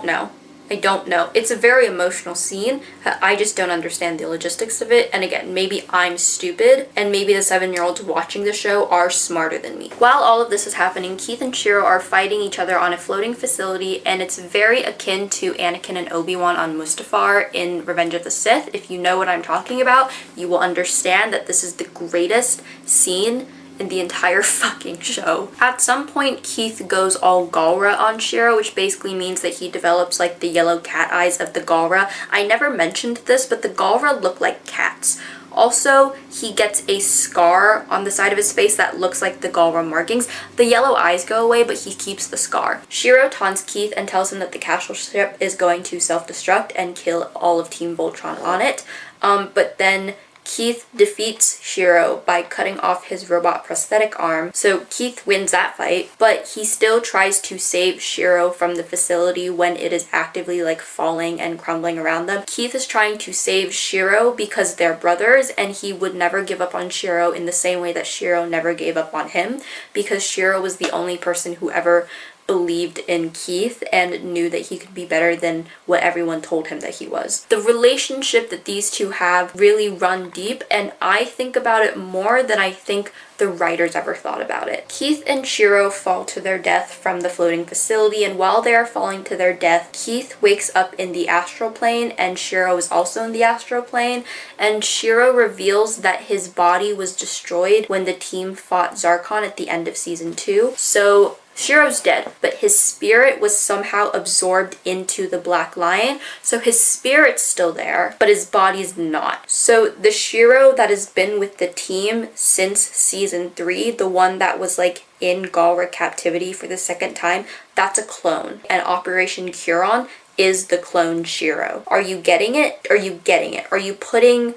know. I don't know. It's a very emotional scene. I just don't understand the logistics of it. And again, maybe I'm stupid and maybe the 7-year-olds watching the show are smarter than me. While all of this is happening, Keith and Shiro are fighting each other on a floating facility, and it's very akin to Anakin and Obi-Wan on Mustafar in Revenge of the Sith. If you know what I'm talking about, you will understand that this is the greatest scene in the entire fucking show. At some point, Keith goes all Galra on Shiro, which basically means that he develops like the yellow cat eyes of the Galra. I never mentioned this, but the Galra look like cats. Also, he gets a scar on the side of his face that looks like the Galra markings. The yellow eyes go away, but he keeps the scar. Shiro taunts Keith and tells him that the castle ship is going to self-destruct and kill all of Team Voltron on it. But then Keith defeats Shiro by cutting off his robot prosthetic arm, so Keith wins that fight, but he still tries to save Shiro from the facility when it is actively like falling and crumbling around them. Keith is trying to save Shiro because they're brothers, and he would never give up on Shiro in the same way that Shiro never gave up on him, because Shiro was the only person who ever believed in Keith and knew that he could be better than what everyone told him that he was. The relationship that these two have really run deep, and I think about it more than I think the writers ever thought about it. Keith and Shiro fall to their death from the floating facility, and while they are falling to their death, Keith wakes up in the astral plane and Shiro is also in the astral plane, and Shiro reveals that his body was destroyed when the team fought Zarkon at the end of season 2. So Shiro's dead, but his spirit was somehow absorbed into the Black Lion, so his spirit's still there, but his body's not. So the Shiro that has been with the team since season 3, the one that was like in Galra captivity for the second time, that's a clone. And Operation Curon is the clone Shiro. Are you getting it? Are you getting it? Are you putting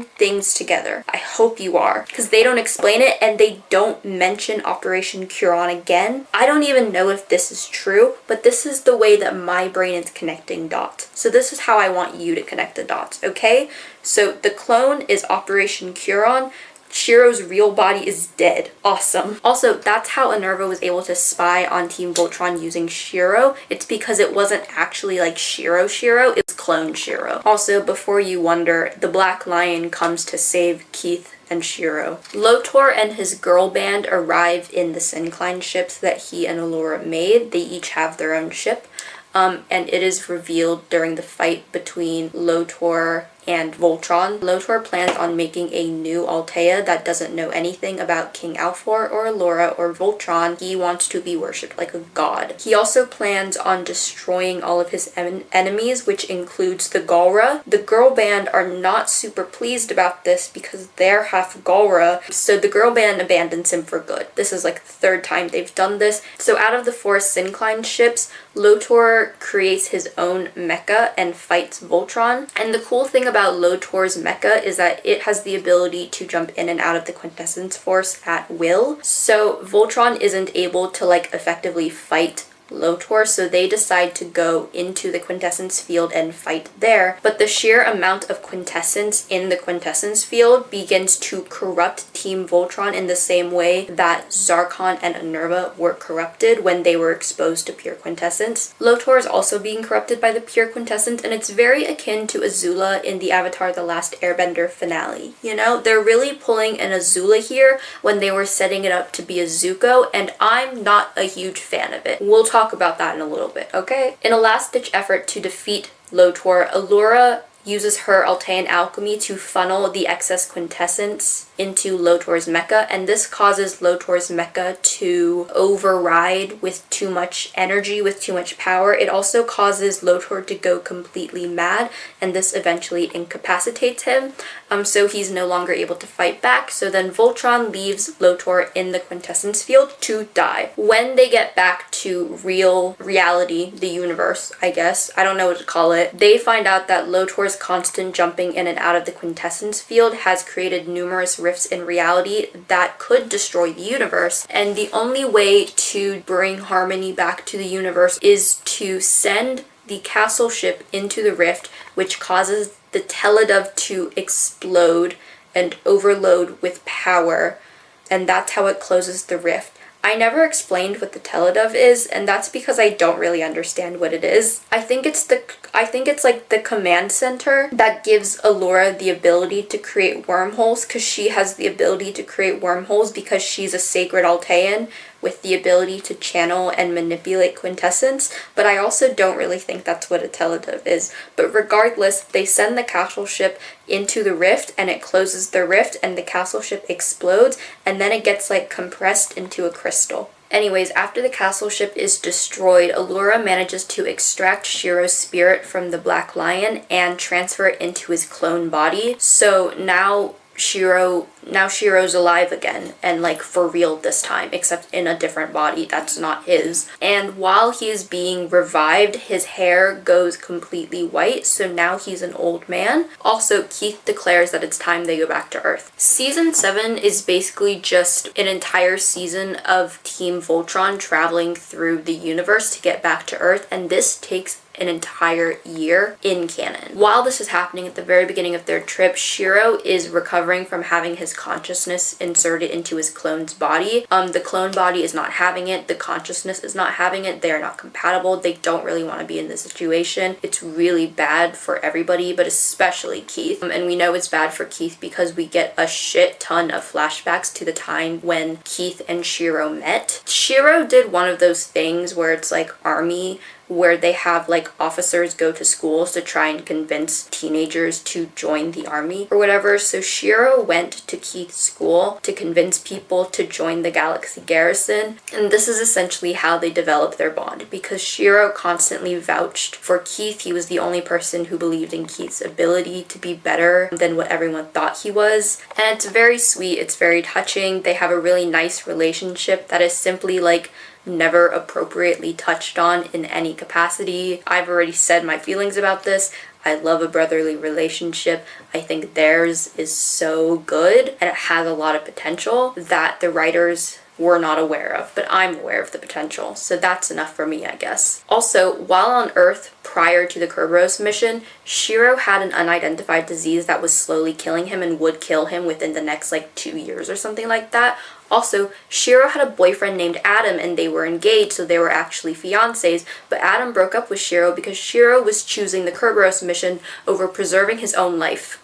things together? I hope you are, because they don't explain it and they don't mention Operation Curon again. I don't even know if this is true, but this is the way that my brain is connecting dots. So this is how I want you to connect the dots, okay? So the clone is Operation Curon. Shiro's real body is dead. Awesome. Also, that's how Enerva was able to spy on Team Voltron using Shiro. It's because it wasn't actually like Shiro, it was clone Shiro. Also, before you wonder, the Black Lion comes to save Keith and Shiro. Lotor and his girl band arrive in the Syncline ships that he and Allura made. They each have their own ship. And it is revealed during the fight between Lotor and Voltron. Lotor plans on making a new Altea that doesn't know anything about King Alfor or Allura or Voltron. He wants to be worshipped like a god. He also plans on destroying all of his enemies, which includes the Galra. The girl band are not super pleased about this because they're half Galra, so the girl band abandons him for good. This is like the third time they've done this. So out of the 4 Syncline ships, Lotor creates his own mecha and fights Voltron. And the cool thing about Lotor's mecha is that it has the ability to jump in and out of the quintessence force at will. So Voltron isn't able to like effectively fight Lotor, so they decide to go into the quintessence field and fight there. But the sheer amount of quintessence in the quintessence field begins to corrupt Team Voltron in the same way that Zarkon and Enerva were corrupted when they were exposed to pure quintessence. Lotor is also being corrupted by the pure quintessence, and it's very akin to Azula in the Avatar: The Last Airbender finale. You know, they're really pulling an Azula here when they were setting it up to be a Zuko, and I'm not a huge fan of it. We'll talk about that in a little bit, okay? In a last-ditch effort to defeat Lotor, Allura uses her Altean alchemy to funnel the excess quintessence into Lotor's mecha, and this causes Lotor's mecha to override with too much energy, with too much power. It also causes Lotor to go completely mad, and this eventually incapacitates him, so he's no longer able to fight back. So then Voltron leaves Lotor in the quintessence field to die. When they get back to reality, the universe, I guess, I don't know what to call it, they find out that Lotor's constant jumping in and out of the quintessence field has created numerous rifts in reality that could destroy the universe, and the only way to bring harmony back to the universe is to send the castle ship into the rift, which causes the Teledove to explode and overload with power, and that's how it closes the rift. I never explained what the Teledove is, and that's because I don't really understand what it is. I think it's like the command center that gives Allura the ability to create wormholes, because she has the ability to create wormholes because she's a sacred Altean with the ability to channel and manipulate quintessence, but I also don't really think that's what a Teledove is. But regardless, they send the castle ship into the rift, and it closes the rift, and the castle ship explodes, and then it gets like compressed into a crystal. Anyways, after the castle ship is destroyed, Allura manages to extract Shiro's spirit from the Black Lion and transfer it into his clone body. So now Shiro's alive again, and like for real this time, except in a different body that's not his. And while he is being revived, his hair goes completely white, so now he's an old man. Also, Keith declares that it's time they go back to Earth. Season 7 is basically just an entire season of Team Voltron traveling through the universe to get back to Earth, and this takes an entire year in canon. While this is happening at the very beginning of their trip, Shiro is recovering from having his consciousness inserted into his clone's body. The clone body is not having it, the consciousness is not having it, they are not compatible, they don't really want to be in this situation. It's really bad for everybody, but especially Keith. And we know it's bad for Keith because we get a shit ton of flashbacks to the time when Keith and Shiro met. Shiro did one of those things where it's like army where they have like officers go to schools to try and convince teenagers to join the army or whatever. So Shiro went to Keith's school to convince people to join the Galaxy Garrison, and this is essentially how they developed their bond, because Shiro constantly vouched for Keith. He was the only person who believed in Keith's ability to be better than what everyone thought he was, and it's very sweet, it's very touching. They have a really nice relationship that is simply like never appropriately touched on in any capacity. I've already said my feelings about this. I love a brotherly relationship. I think theirs is so good and it has a lot of potential that the writers were not aware of, but I'm aware of the potential. So that's enough for me, I guess. Also, while on Earth prior to the Kerberos mission, Shiro had an unidentified disease that was slowly killing him and would kill him within the next like 2 years or something like that. Also, Shiro had a boyfriend named Adam and they were engaged, so they were actually fiancés, but Adam broke up with Shiro because Shiro was choosing the Kerberos mission over preserving his own life.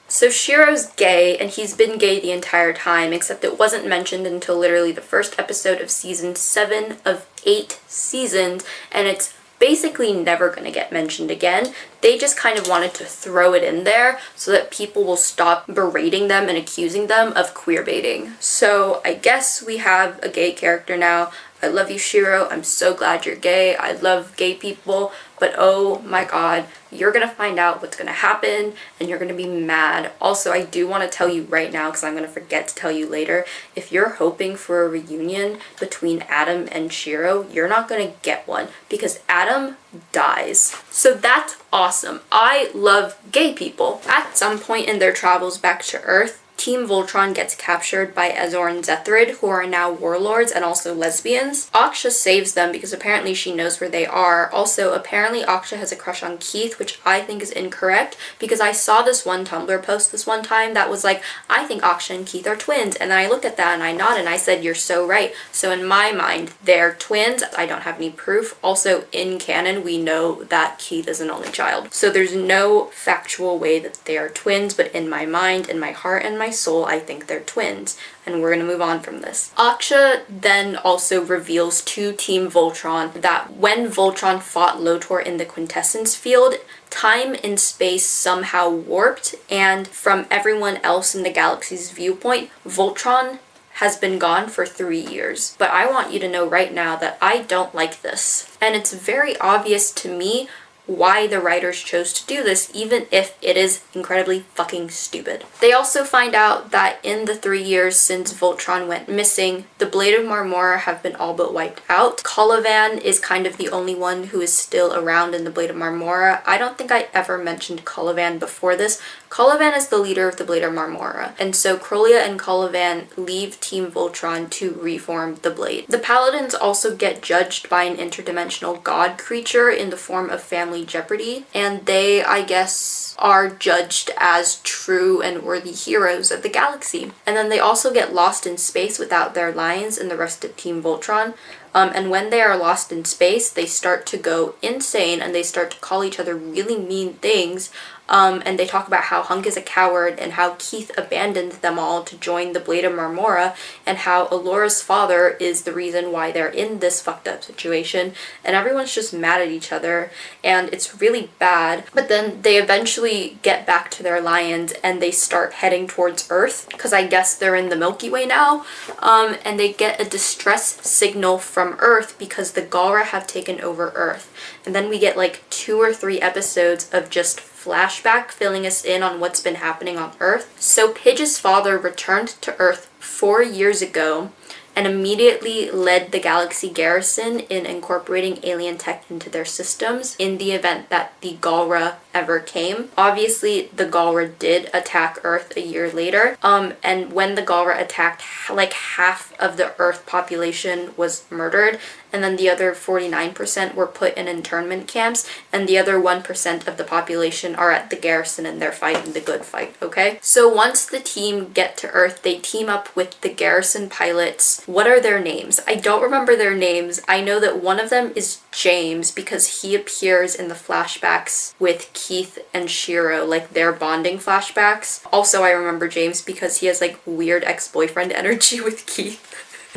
So Shiro's gay, and he's been gay the entire time, except it wasn't mentioned until literally the first episode of season 7 of 8 seasons, and it's basically never going to get mentioned again. They just kind of wanted to throw it in there so that people will stop berating them and accusing them of queerbaiting. So I guess we have a gay character now. I love you, Shiro. I'm so glad you're gay. I love gay people, but oh my god, you're gonna find out what's gonna happen and you're gonna be mad. Also, I do want to tell you right now, because I'm gonna forget to tell you later, if you're hoping for a reunion between Adam and Shiro, you're not gonna get one because Adam dies. So that's awesome. I love gay people. At some point in their travels back to Earth, Team Voltron gets captured by Ezor and Zethrid, who are now warlords and also lesbians. Aksha saves them because apparently she knows where they are. Also, apparently Aksha has a crush on Keith, which I think is incorrect because I saw this one Tumblr post this one time that was like, I think Aksha and Keith are twins. And then I looked at that and I nodded and I said, you're so right. So in my mind, they're twins. I don't have any proof. Also, in canon, we know that Keith is an only child. So there's no factual way that they are twins, but in my mind, in my heart, and my soul, I think they're twins, and we're gonna move on from this. Aksha then also reveals to Team Voltron that when Voltron fought Lotor in the Quintessence field, time and space somehow warped, and from everyone else in the galaxy's viewpoint, Voltron has been gone for 3 years. But I want you to know right now that I don't like this. And it's very obvious to me why the writers chose to do this, even if it is incredibly fucking stupid. They also find out that in the 3 years since Voltron went missing, the Blade of Marmora have been all but wiped out. Colivan is kind of the only one who is still around in the Blade of Marmora. I don't think I ever mentioned Colivan before this. Colivan is the leader of the Blade of Marmora, and so Krolia and Colivan leave Team Voltron to reform the Blade. The Paladins also get judged by an interdimensional god creature in the form of Family Jeopardy, and they, I guess, are judged as true and worthy heroes of the galaxy. And then they also get lost in space without their lions and the rest of Team Voltron. And when they are lost in space, they start to go insane and they start to call each other really mean things. And they talk about how Hunk is a coward and how Keith abandoned them all to join the Blade of Marmora and how Alora's father is the reason why they're in this fucked up situation, and everyone's just mad at each other and it's really bad. But then they eventually get back to their lions and they start heading towards Earth because I guess they're in the Milky Way now, and they get a distress signal from Earth because the Galra have taken over Earth. And then we get like 2 or 3 episodes of just flashback filling us in on what's been happening on Earth. So Pidge's father returned to Earth 4 years ago and immediately led the Galaxy Garrison in incorporating alien tech into their systems in the event that the Galra ever came. Obviously, the Galra did attack Earth a year later, and when the Galra attacked, like half of the Earth population was murdered, and then the other 49% were put in internment camps, and the other 1% of the population are at the garrison and they're fighting the good fight, okay? So once the team get to Earth, they team up with the garrison pilots. What are their names? I don't remember their names. I know that one of them is James because he appears in the flashbacks with Keith and Shiro, like their bonding flashbacks. Also, I remember James because he has like weird ex-boyfriend energy with Keith.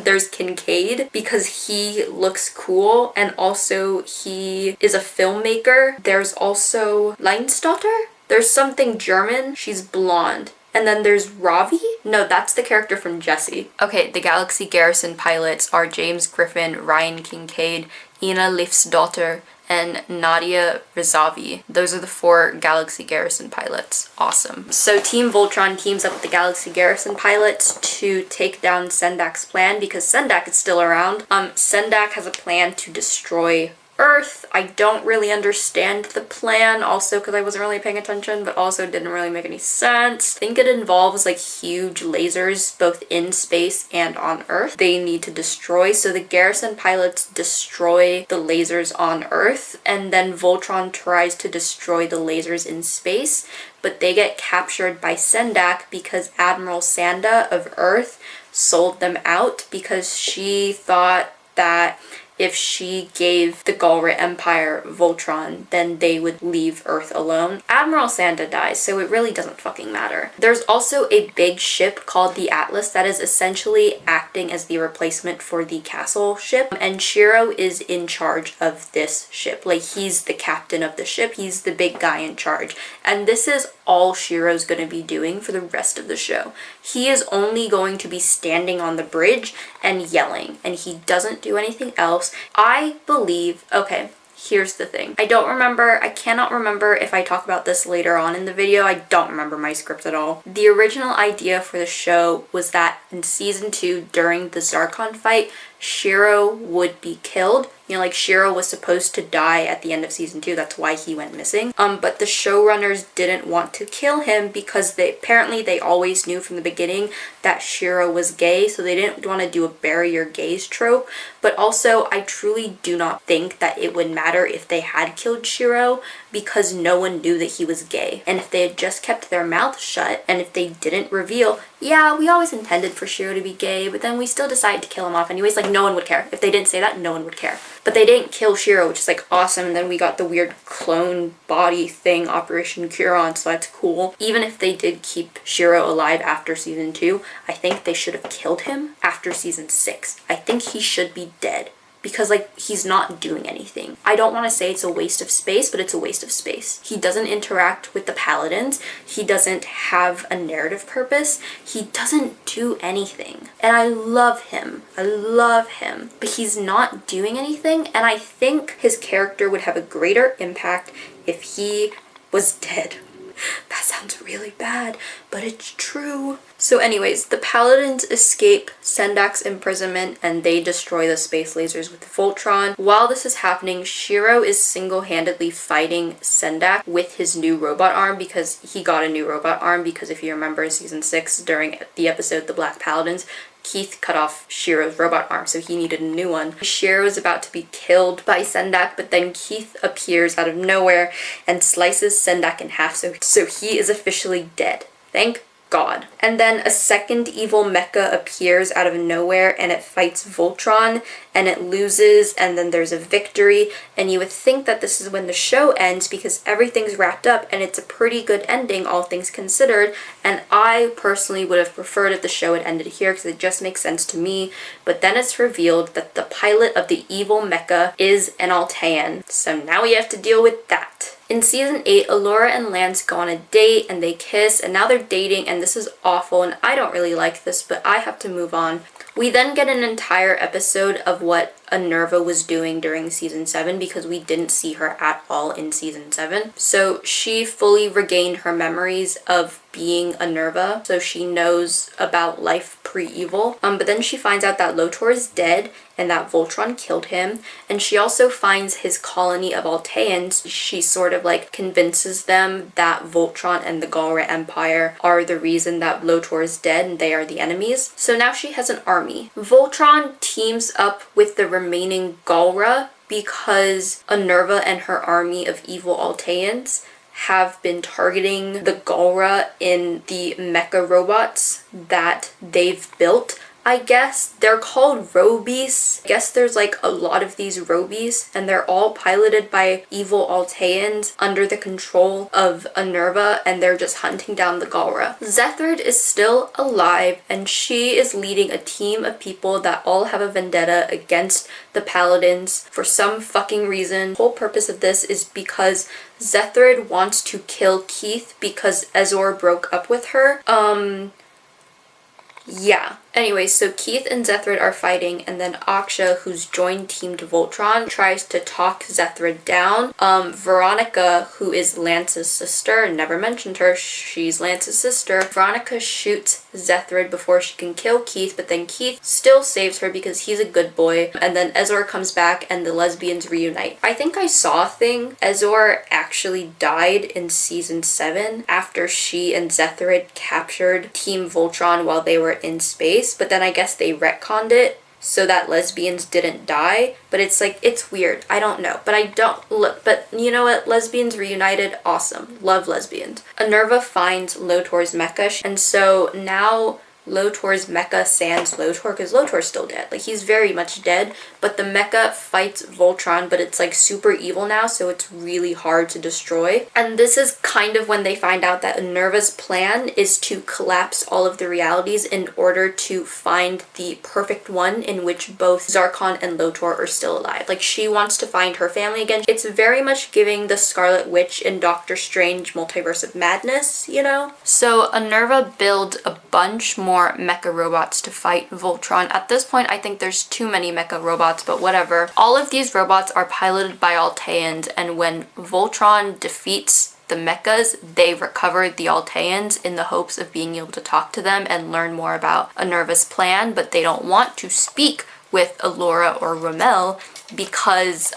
There's Kincaid because he looks cool and also he is a filmmaker. There's also Leinsdotter? There's something German. She's blonde. And then there's Ravi? No, that's the character from Jessie. Okay, the Galaxy Garrison pilots are James Griffin, Ryan Kincaid, Ina Leifsdotter, and Nadia Rizavi. Those are the 4 Galaxy Garrison pilots. Awesome. So Team Voltron teams up with the Galaxy Garrison pilots to take down Sendak's plan because Sendak is still around. Sendak has a plan to destroy Earth. I don't really understand the plan, also because I wasn't really paying attention, but also didn't really make any sense. I think it involves like huge lasers both in space and on Earth they need to destroy. So the Garrison pilots destroy the lasers on Earth, and then Voltron tries to destroy the lasers in space, but they get captured by Sendak because Admiral Sanda of Earth sold them out because she thought that if she gave the Galra Empire Voltron, then they would leave Earth alone. Admiral Sanda dies, so it really doesn't fucking matter. There's also a big ship called the Atlas that is essentially acting as the replacement for the castle ship, and Shiro is in charge of this ship. Like, he's the captain of the ship, he's the big guy in charge, and this is all Shiro's gonna be doing for the rest of the show. He is only going to be standing on the bridge and yelling, and he doesn't do anything else. I believe, okay, here's the thing. I cannot remember if I talk about this later on in the video. I don't remember my script at all. The original idea for the show was that in season 2, during the Zarkon fight, Shiro would be killed. You know, like Shiro was supposed to die at the end of season 2. That's why he went missing. But the showrunners didn't want to kill him because they always knew from the beginning that Shiro was gay, so they didn't want to do a bury your gays trope. But also, I truly do not think that it would matter if they had killed Shiro because no one knew that he was gay. And if they had just kept their mouth shut, and if they didn't reveal, yeah, we always intended for Shiro to be gay, but then we still decided to kill him off anyways, like, no one would care. If they didn't say that, no one would care. But they didn't kill Shiro, which is like awesome, and then we got the weird clone body thing, Operation Curon, so that's cool. Even if they did keep Shiro alive after season 2, I think they should have killed him after season 6. I think he should be dead. Because, like, he's not doing anything. I don't want to say it's a waste of space, but it's a waste of space. He doesn't interact with the Paladins. He doesn't have a narrative purpose. He doesn't do anything. And I love him. I love him. But he's not doing anything, and I think his character would have a greater impact if he was dead. That sounds really bad, but it's true. So anyways, the Paladins escape Sendak's imprisonment and they destroy the space lasers with Voltron. While this is happening, Shiro is single-handedly fighting Sendak with his new robot arm because he got a new robot arm because if you remember in season 6 during the episode The Black Paladins, Keith cut off Shiro's robot arm, so he needed a new one. Shiro is about to be killed by Sendak, but then Keith appears out of nowhere and slices Sendak in half, so he is officially dead. Thank God. And then a second evil mecha appears out of nowhere and it fights Voltron and it loses, and then there's a victory, and you would think that this is when the show ends because everything's wrapped up and it's a pretty good ending all things considered, and I personally would have preferred if the show had ended here because it just makes sense to me. But then it's revealed that the pilot of the evil mecha is an Altean, so now we have to deal with that. In season 8, Allura and Lance go on a date and they kiss, and now they're dating, and this is awful and I don't really like this, but I have to move on. We then get an entire episode of what Anerva was doing during season 7 because we didn't see her at all in season 7. So she fully regained her memories of being Anerva, so she knows about life pre-evil. But then she finds out that Lotor is dead and that Voltron killed him, and she also finds his colony of Alteans. She sort of like convinces them that Voltron and the Galra Empire are the reason that Lotor is dead and they are the enemies. So now she has an army. Voltron teams up with the remaining Galra because Anerva and her army of evil Alteans have been targeting the Galra in the mecha robots that they've built I guess they're called robeasts. I guess there's like a lot of these robeasts, and they're all piloted by evil Alteans under the control of Unnerva, and they're just hunting down the Galra. Zethrid is still alive, and she is leading a team of people that all have a vendetta against the Paladins for some fucking reason. The whole purpose of this is because Zethrid wants to kill Keith because Ezor broke up with her. Yeah. Anyway, so Keith and Zethrid are fighting, and then Aksha, who's joined Team Voltron, tries to talk Zethrid down. Veronica, who is Lance's sister, never mentioned her, she's Lance's sister. Veronica shoots Zethrid before she can kill Keith, but then Keith still saves her because he's a good boy. And then Ezor comes back and the lesbians reunite. I think I saw a thing. Ezor actually died in season 7 after she and Zethrid captured Team Voltron while they were in space. But then I guess they retconned it so that lesbians didn't die. But it's like, it's weird. I don't know. But I don't look. But you know what? Lesbians reunited. Awesome. Love lesbians. Unnerva finds Lotor's mecha. And so now Lotor's mecha sans Lotor, because Lotor's still dead. Like, he's very much dead, but the mecha fights Voltron, but it's like super evil now, so it's really hard to destroy. And this is kind of when they find out that Unnerva's plan is to collapse all of the realities in order to find the perfect one in which both Zarkon and Lotor are still alive. Like, she wants to find her family again. It's very much giving the Scarlet Witch in Doctor Strange Multiverse of Madness, you know? So Unnerva builds a bunch more mecha robots to fight Voltron. At this point, I think there's too many mecha robots, but whatever. All of these robots are piloted by Alteans, and when Voltron defeats the mechas, they recover the Alteans in the hopes of being able to talk to them and learn more about Unnerva's plan, but they don't want to speak with Allura or Rommel because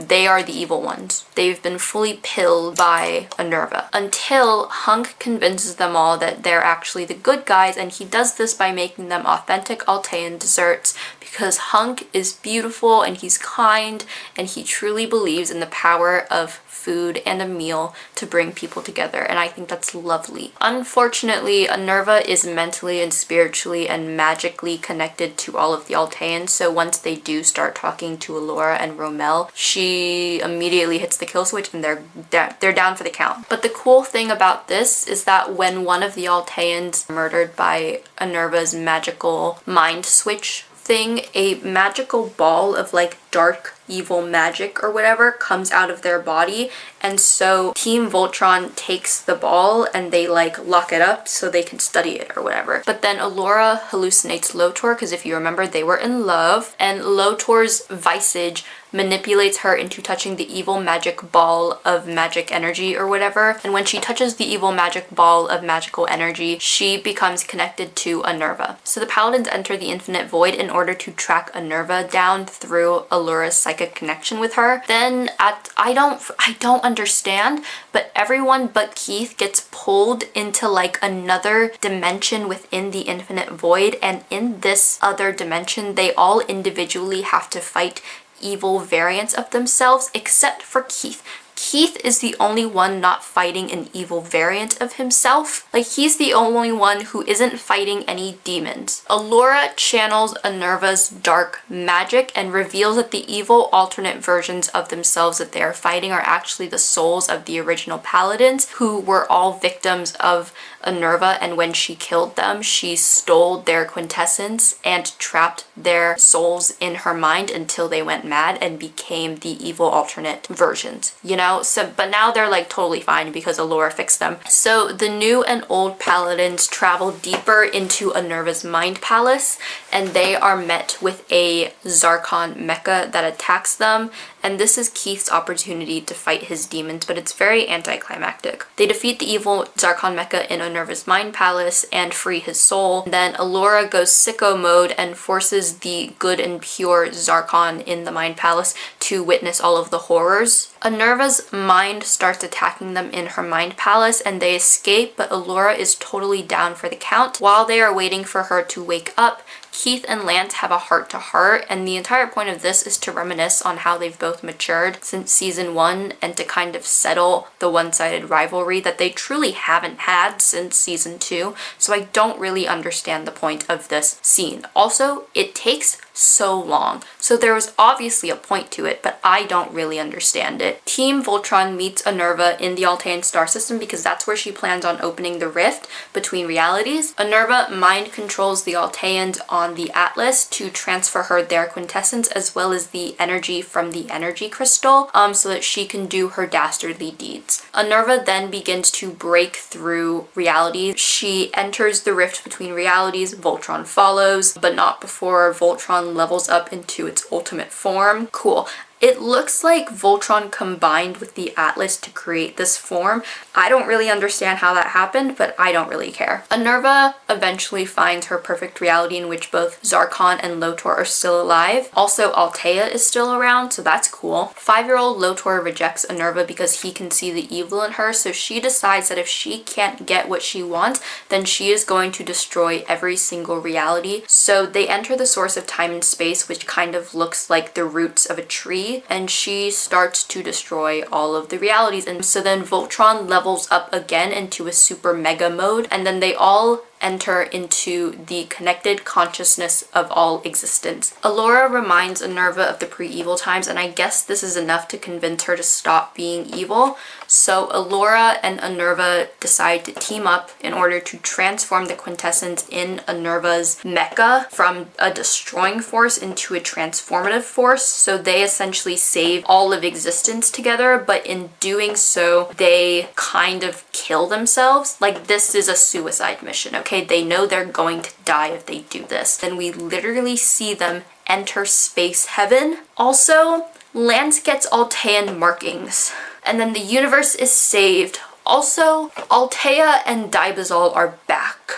they are the evil ones. They've been fully pilled by Unnerva. Until Hunk convinces them all that they're actually the good guys, and he does this by making them authentic Altean desserts because Hunk is beautiful and he's kind and he truly believes in the power of food and a meal to bring people together, and I think that's lovely. Unfortunately, Unnerva is mentally and spiritually and magically connected to all of the Alteans, so once they do start talking to Allura and Rommel, she immediately hits the kill switch and they're down for the count. But the cool thing about this is that when one of the Alteans murdered by Unnerva's magical mind switch thing, a magical ball of like dark evil magic or whatever comes out of their body, and so Team Voltron takes the ball and they like lock it up so they can study it or whatever. But then Allura hallucinates Lotor, because if you remember, they were in love, and Lotor's visage manipulates her into touching the evil magic ball of magic energy or whatever, and when she touches the evil magic ball of magical energy, she becomes connected to Unnerva. So the Paladins enter the Infinite Void in order to track Unnerva down through Allura's psychic connection with her. Then I don't understand, but everyone but Keith gets pulled into like another dimension within the Infinite Void, and in this other dimension they all individually have to fight evil variants of themselves except for Keith. Keith is the only one not fighting an evil variant of himself. Like, he's the only one who isn't fighting any demons. Allura channels Unnerva's dark magic and reveals that the evil alternate versions of themselves that they are fighting are actually the souls of the original Paladins, who were all victims of Unnerva, and when she killed them, she stole their quintessence and trapped their souls in her mind until they went mad and became the evil alternate versions, you know? So, but now they're like totally fine because Allura fixed them. So the new and old Paladins travel deeper into Unnerva's mind palace, and they are met with a Zarkon mecha that attacks them, and this is Keith's opportunity to fight his demons, but it's very anticlimactic. They defeat the evil Zarkon mecha in Unnerva's mind palace and free his soul. Then Allura goes sicko mode and forces the good and pure Zarkon in the mind palace to witness all of the horrors. Unnerva's mind starts attacking them in her mind palace and they escape, but Allura is totally down for the count. While they are waiting for her to wake up, Keith and Lance have a heart-to-heart, and the entire point of this is to reminisce on how they've both matured since season 1 and to kind of settle the one-sided rivalry that they truly haven't had since season 2, so I don't really understand the point of this scene. Also, it takes so long, so there was obviously a point to it, but I don't really understand it. Team Voltron meets Unnerva in the Altean star system because that's where she plans on opening the rift between realities. Unnerva mind controls the Alteans on the Atlas to transfer her their quintessence as well as the energy from the energy crystal, so that she can do her dastardly deeds. Unnerva then begins to break through reality. She enters the rift between realities, Voltron follows, but not before Voltron levels up into its ultimate form. Cool. It looks like Voltron combined with the Atlas to create this form. I don't really understand how that happened, but I don't really care. Unnerva eventually finds her perfect reality in which both Zarkon and Lotor are still alive. Also, Altea is still around, so that's cool. 5-year-old Lotor rejects Unnerva because he can see the evil in her, so she decides that if she can't get what she wants, then she is going to destroy every single reality. So they enter the source of time and space, which kind of looks like the roots of a tree, and she starts to destroy all of the realities. And so then Voltron levels up again into a super mega mode, and then they all enter into the connected consciousness of all existence. Allura reminds Unnerva of the pre-evil times, and I guess this is enough to convince her to stop being evil. So Allura and Unnerva decide to team up in order to transform the quintessence in Unnerva's mecha from a destroying force into a transformative force. So they essentially save all of existence together, but in doing so, they kind of kill themselves. Like, this is a suicide mission, okay? They know they're going to die if they do this. Then we literally see them enter space heaven. Also, Lance gets Altean markings, and then the universe is saved. Also, Altea and Dibazol are back.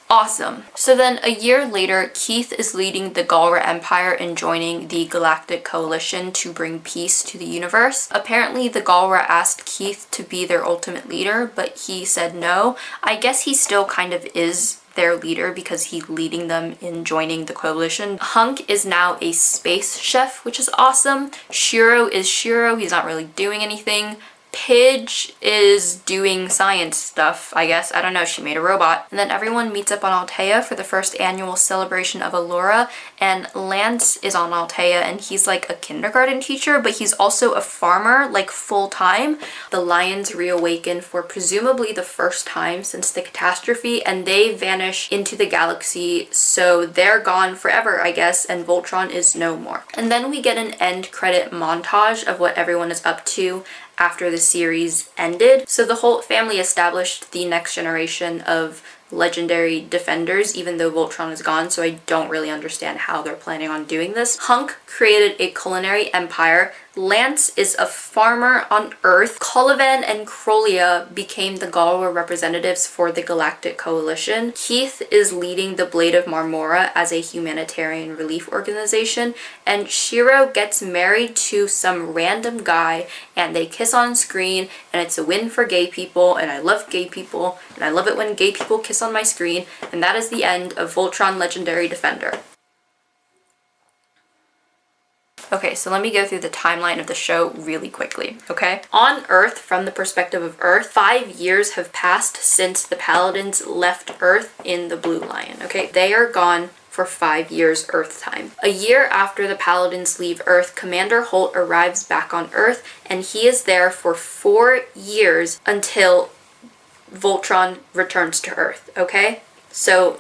Awesome. So then a year later, Keith is leading the Galra Empire and joining the Galactic Coalition to bring peace to the universe. Apparently, the Galra asked Keith to be their ultimate leader, but he said no. I guess he still kind of is their leader because he's leading them in joining the coalition. Hunk is now a space chef, which is awesome. Shiro is Shiro. He's not really doing anything. Pidge is doing science stuff, I guess. I don't know, she made a robot. And then everyone meets up on Altea for the first annual celebration of Allura, and Lance is on Altea, and he's like a kindergarten teacher, but he's also a farmer, like full-time. The lions reawaken for presumably the first time since the catastrophe, and they vanish into the galaxy, so they're gone forever, I guess, and Voltron is no more. And then we get an end credit montage of what everyone is up to after the series ended. So the whole family established the next generation of legendary defenders, even though Voltron is gone, so I don't really understand how they're planning on doing this. Hunk created a culinary empire. Lance is a farmer on Earth. Colivan and Krolia became the Galra representatives for the Galactic Coalition. Keith is leading the Blade of Marmora as a humanitarian relief organization, and Shiro gets married to some random guy, and they kiss on screen, and it's a win for gay people, and I love gay people, and I love it when gay people kiss on my screen, and that is the end of Voltron Legendary Defender. Okay, so let me go through the timeline of the show really quickly, okay? On Earth, from the perspective of Earth, 5 years have passed since the Paladins left Earth in the Blue Lion, okay? They are gone for 5 years Earth time. A year after the Paladins leave Earth, Commander Holt arrives back on Earth, and he is there for 4 years until Voltron returns to Earth, okay? So,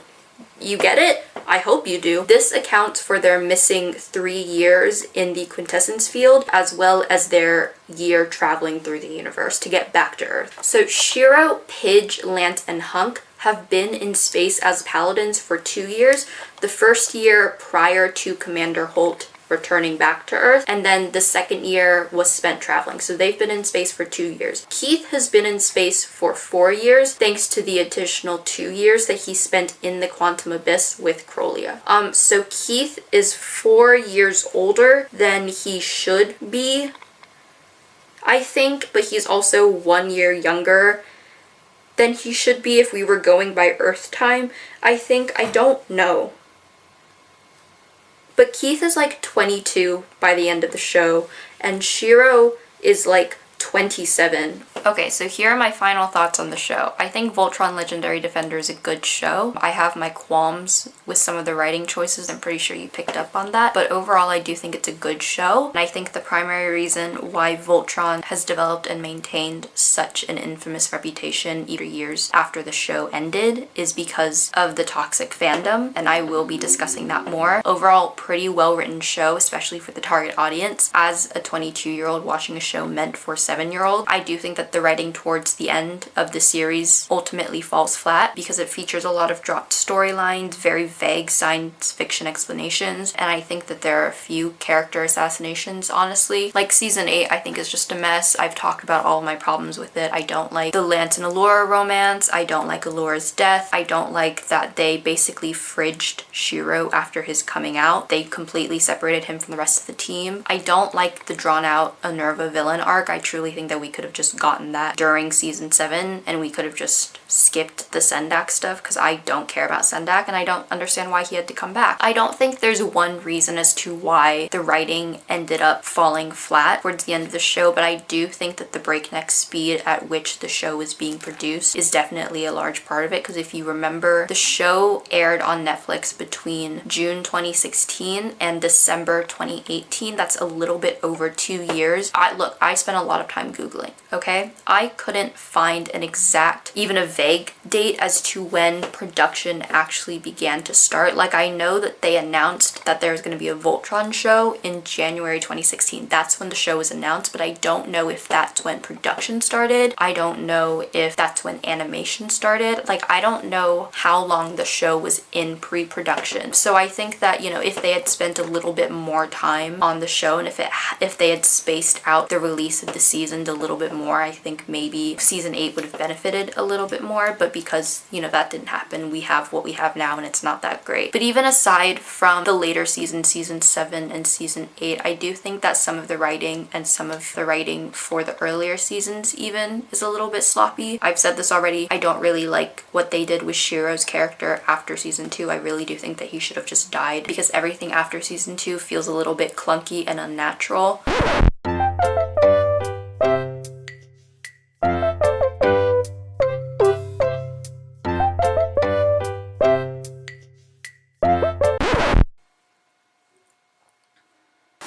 you get it? I hope you do. This accounts for their missing 3 years in the quintessence field, as well as their year traveling through the universe to get back to Earth. So Shiro, Pidge, Lance, and Hunk have been in space as Paladins for 2 years. The first year prior to Commander Holt returning back to Earth, and then the second year was spent traveling. So they've been in space for 2 years. Keith has been in space for 4 years, thanks to the additional 2 years that he spent in the Quantum Abyss with Krolia. So Keith is 4 years older than he should be, I think, but he's also 1 year younger than he should be if we were going by Earth time. I don't know. But Keith is like 22 by the end of the show, and Shiro is like 27. Okay, so here are my final thoughts on the show. I think Voltron Legendary Defender is a good show. I have my qualms with some of the writing choices. I'm pretty sure you picked up on that. But overall, I do think it's a good show. And I think the primary reason why Voltron has developed and maintained such an infamous reputation years after the show ended is because of the toxic fandom. And I will be discussing that more. Overall, pretty well-written show, especially for the target audience. As a 22-year-old watching a show meant for 7-year-olds, I do think that the writing towards the end of the series ultimately falls flat because it features a lot of dropped storylines, very vague science fiction explanations, and I think that there are a few character assassinations, honestly. Like season 8 I think is just a mess. I've talked about all of my problems with it. I don't like the Lance and Allura romance. I don't like Allura's death. I don't like that they basically fridged Shiro after his coming out. They completely separated him from the rest of the team. I don't like the drawn out Unnerva villain arc. I truly think that we could have just gotten that during season 7 and we could have just skipped the Sendak stuff because I don't care about Sendak and I don't understand why he had to come back. I don't think there's one reason as to why the writing ended up falling flat towards the end of the show, but I do think that the breakneck speed at which the show is being produced is definitely a large part of it, because if you remember, the show aired on Netflix between June 2016 and December 2018. That's a little bit over 2 years. I spent a lot of time Googling, okay? I couldn't find an exact, even a vague date as to when production actually began to start. Like, I know that they announced that there was going to be a Voltron show in January 2016. That's when the show was announced, but I don't know if that's when production started. I don't know if that's when animation started. Like, I don't know how long the show was in pre-production. So I think that, you know, if they had spent a little bit more time on the show and if they had spaced out the release of the season a little bit more, I think maybe season 8 would have benefited a little bit more, but because, you know, that didn't happen, we have what we have now and it's not that great. But even aside from the later seasons, season 7 and season 8, I do think that some of the writing and some of the writing for the earlier seasons even is a little bit sloppy. I've said this already, I don't really like what they did with Shiro's character after season 2. I really do think that he should have just died because everything after season 2 feels a little bit clunky and unnatural.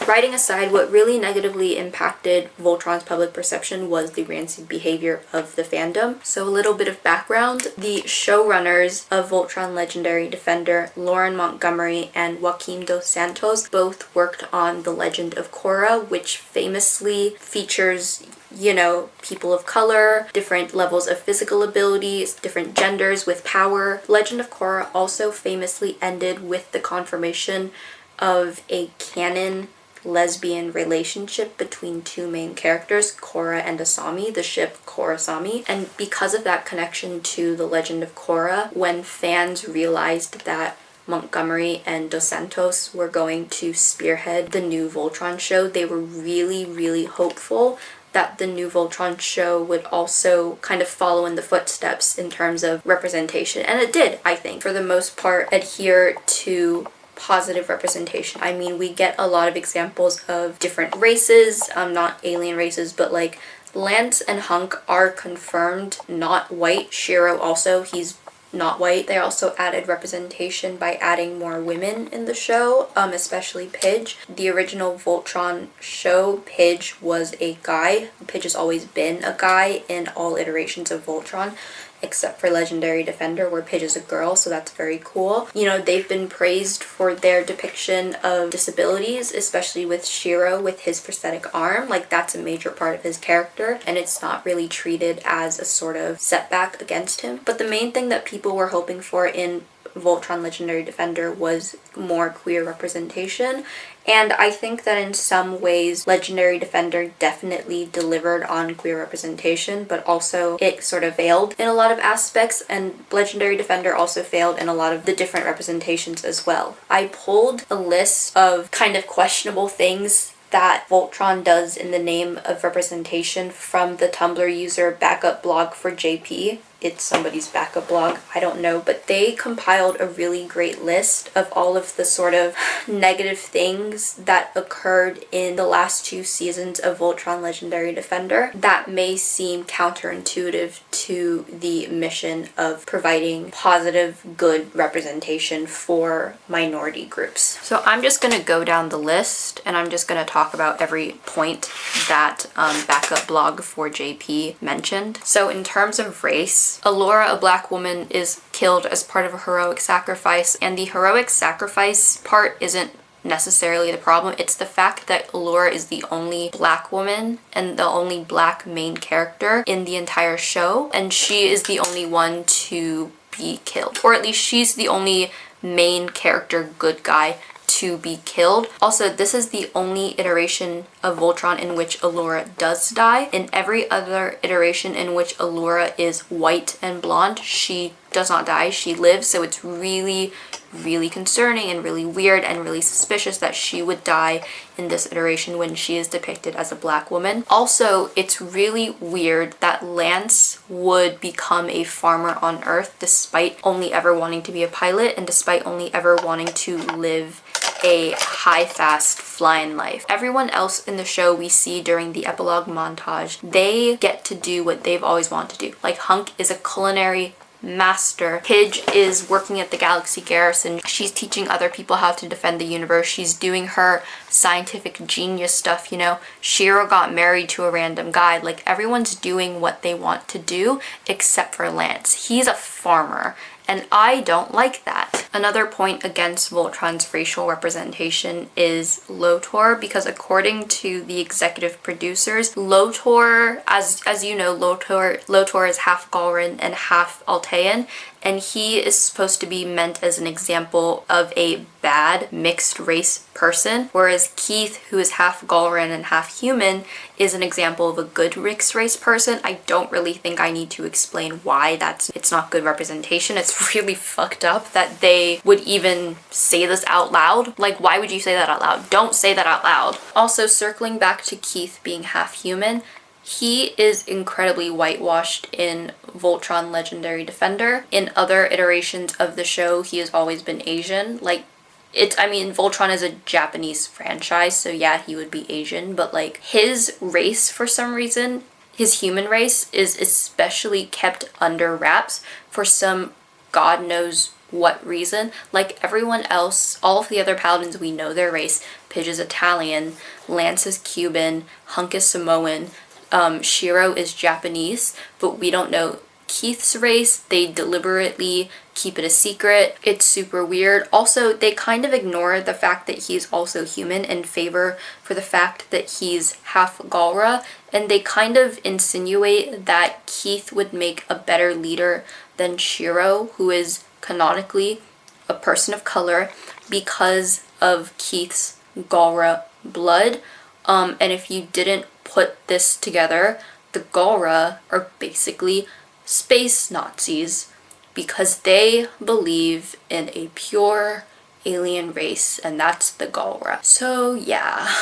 Writing aside, what really negatively impacted Voltron's public perception was the rancid behavior of the fandom. So a little bit of background. The showrunners of Voltron Legendary Defender, Lauren Montgomery and Joaquim dos Santos, both worked on The Legend of Korra, which famously features, you know, people of color, different levels of physical abilities, different genders with power. Legend of Korra also famously ended with the confirmation of a canon lesbian relationship between two main characters, Korra and Asami, the ship Korrasami. And because of that connection to The Legend of Korra, when fans realized that Montgomery and Dos Santos were going to spearhead the new Voltron show, they were really, really hopeful that the new Voltron show would also kind of follow in the footsteps in terms of representation. And it did, I think, for the most part, adhere to positive representation. I mean, we get a lot of examples of different races, not alien races, but like Lance and Hunk are confirmed not white. Shiro also, he's not white. They also added representation by adding more women in the show, especially Pidge. The original Voltron show, Pidge was a guy. Pidge has always been a guy in all iterations of Voltron, except for Legendary Defender, where Pidge is a girl, so that's very cool. You know, they've been praised for their depiction of disabilities, especially with Shiro with his prosthetic arm. Like, that's a major part of his character, and it's not really treated as a sort of setback against him. But the main thing that people were hoping for in Voltron Legendary Defender was more queer representation, and I think that in some ways Legendary Defender definitely delivered on queer representation, but also it sort of failed in a lot of aspects, and Legendary Defender also failed in a lot of the different representations as well. I pulled a list of kind of questionable things that Voltron does in the name of representation from the Tumblr user Backup Blog for JP. it's somebody's backup blog, I don't know, but they compiled a really great list of all of the sort of negative things that occurred in the last 2 seasons of Voltron Legendary Defender that may seem counterintuitive to the mission of providing positive, good representation for minority groups. So I'm just going to go down the list and I'm just going to talk about every point that backup blog for JP mentioned. So in terms of race, Allura, a black woman, is killed as part of a heroic sacrifice, and the heroic sacrifice part isn't necessarily the problem. It's the fact that Allura is the only black woman and the only black main character in the entire show, and she is the only one to be killed. Or at least she's the only main character good guy to be killed. Also, this is the only iteration of Voltron in which Allura does die. In every other iteration in which Allura is white and blonde, she does not die, she lives. So it's really, really concerning and really weird and really suspicious that she would die in this iteration when she is depicted as a black woman. Also, it's really weird that Lance would become a farmer on Earth despite only ever wanting to be a pilot and despite only ever wanting to live a high fast flying life. Everyone else in the show we see during the epilogue montage, they get to do what they've always wanted to do. Like Hunk is a culinary master. Pidge is working at the Galaxy Garrison. She's teaching other people how to defend the universe. She's doing her scientific genius stuff, you know. Shiro got married to a random guy. Like everyone's doing what they want to do except for Lance. He's a farmer. And I don't like that. Another point against Voltron's racial representation is Lotor, because according to the executive producers, Lotor, as you know, Lotor is half Galran and half Altean, and he is supposed to be meant as an example of a bad mixed race person, whereas Keith, who is half Galran and half human, is an example of a good mixed race person. I don't really think I need to explain why it's not good representation. It's really fucked up that they would even say this out loud. Like, why would you say that out loud? Don't say that out loud. Also, circling back to Keith being half human, he is incredibly whitewashed in Voltron Legendary Defender. In other iterations of the show, he has always been Asian. Voltron is a Japanese franchise, so yeah, he would be Asian, but like his race, for some reason, his human race is especially kept under wraps for some God knows what reason. Like everyone else, all of the other paladins, we know their race. Pidge is Italian, Lance is Cuban, Hunk is Samoan, Shiro is Japanese, but we don't know Keith's race. They deliberately keep it a secret. It's super weird. Also, they kind of ignore the fact that he's also human in favor for the fact that he's half Galra, and they kind of insinuate that Keith would make a better leader than Shiro, who is canonically a person of color because of Keith's Galra blood. And if you didn't put this together, the Galra are basically space Nazis because they believe in a pure alien race, and that's the Galra. So yeah.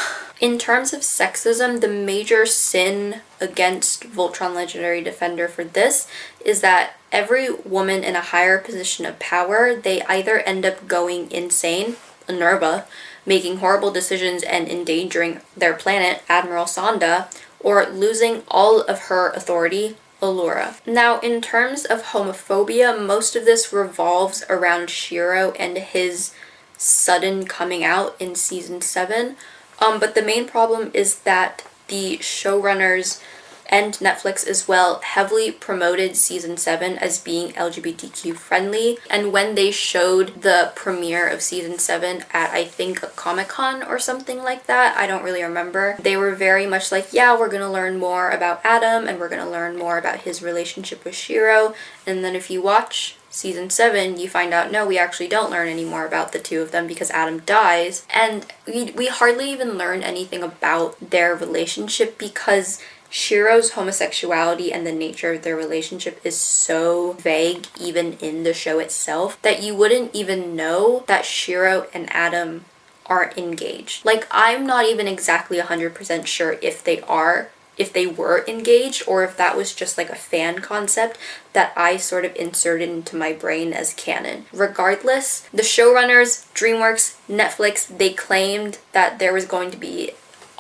In terms of sexism, the major sin against Voltron Legendary Defender for this is that every woman in a higher position of power, they either end up going insane, Nerva, making horrible decisions and endangering their planet, Admiral Sonda, or losing all of her authority, Allura. Now, in terms of homophobia, most of this revolves around Shiro and his sudden coming out in season 7. But the main problem is that the showrunners and Netflix as well heavily promoted season 7 as being LGBTQ friendly, and when they showed the premiere of season 7 at, I think, a Comic-Con or something like that, I don't really remember, they were very much like, yeah, we're gonna learn more about Adam and we're gonna learn more about his relationship with Shiro, and then if you watch season 7, you find out, no, we actually don't learn any more about the two of them because Adam dies, and we hardly even learn anything about their relationship because Shiro's homosexuality and the nature of their relationship is so vague even in the show itself that you wouldn't even know that Shiro and Adam aren't engaged. Like, I'm not even exactly 100% sure if they are if they were engaged or if that was just like a fan concept that I sort of inserted into my brain as canon. Regardless, the showrunners, DreamWorks, Netflix, they claimed that there was going to be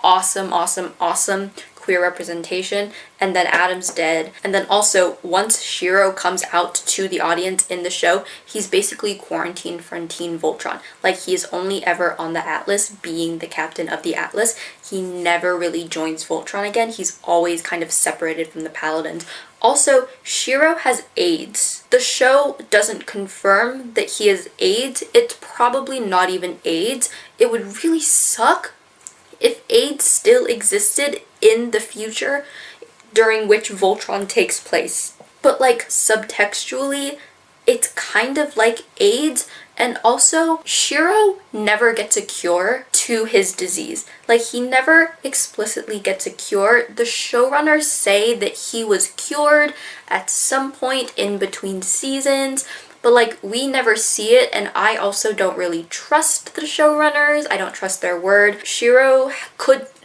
awesome queer representation, and then Adam's dead. And then also, once Shiro comes out to the audience in the show, he's basically quarantined from Teen Voltron. Like, he is only ever on the Atlas, being the captain of the Atlas. He never really joins Voltron again. He's always kind of separated from the Paladins. Also, Shiro has AIDS. The show doesn't confirm that he has AIDS. It's probably not even AIDS. It would really suck if AIDS still existed in the future during which Voltron takes place. But like, subtextually, it's kind of like AIDS. And also, Shiro never gets a cure to his disease. Like, he never explicitly gets a cure. The showrunners say that he was cured at some point in between seasons, but like, we never see it, and I also don't really trust the showrunners. I don't trust their word. Shiro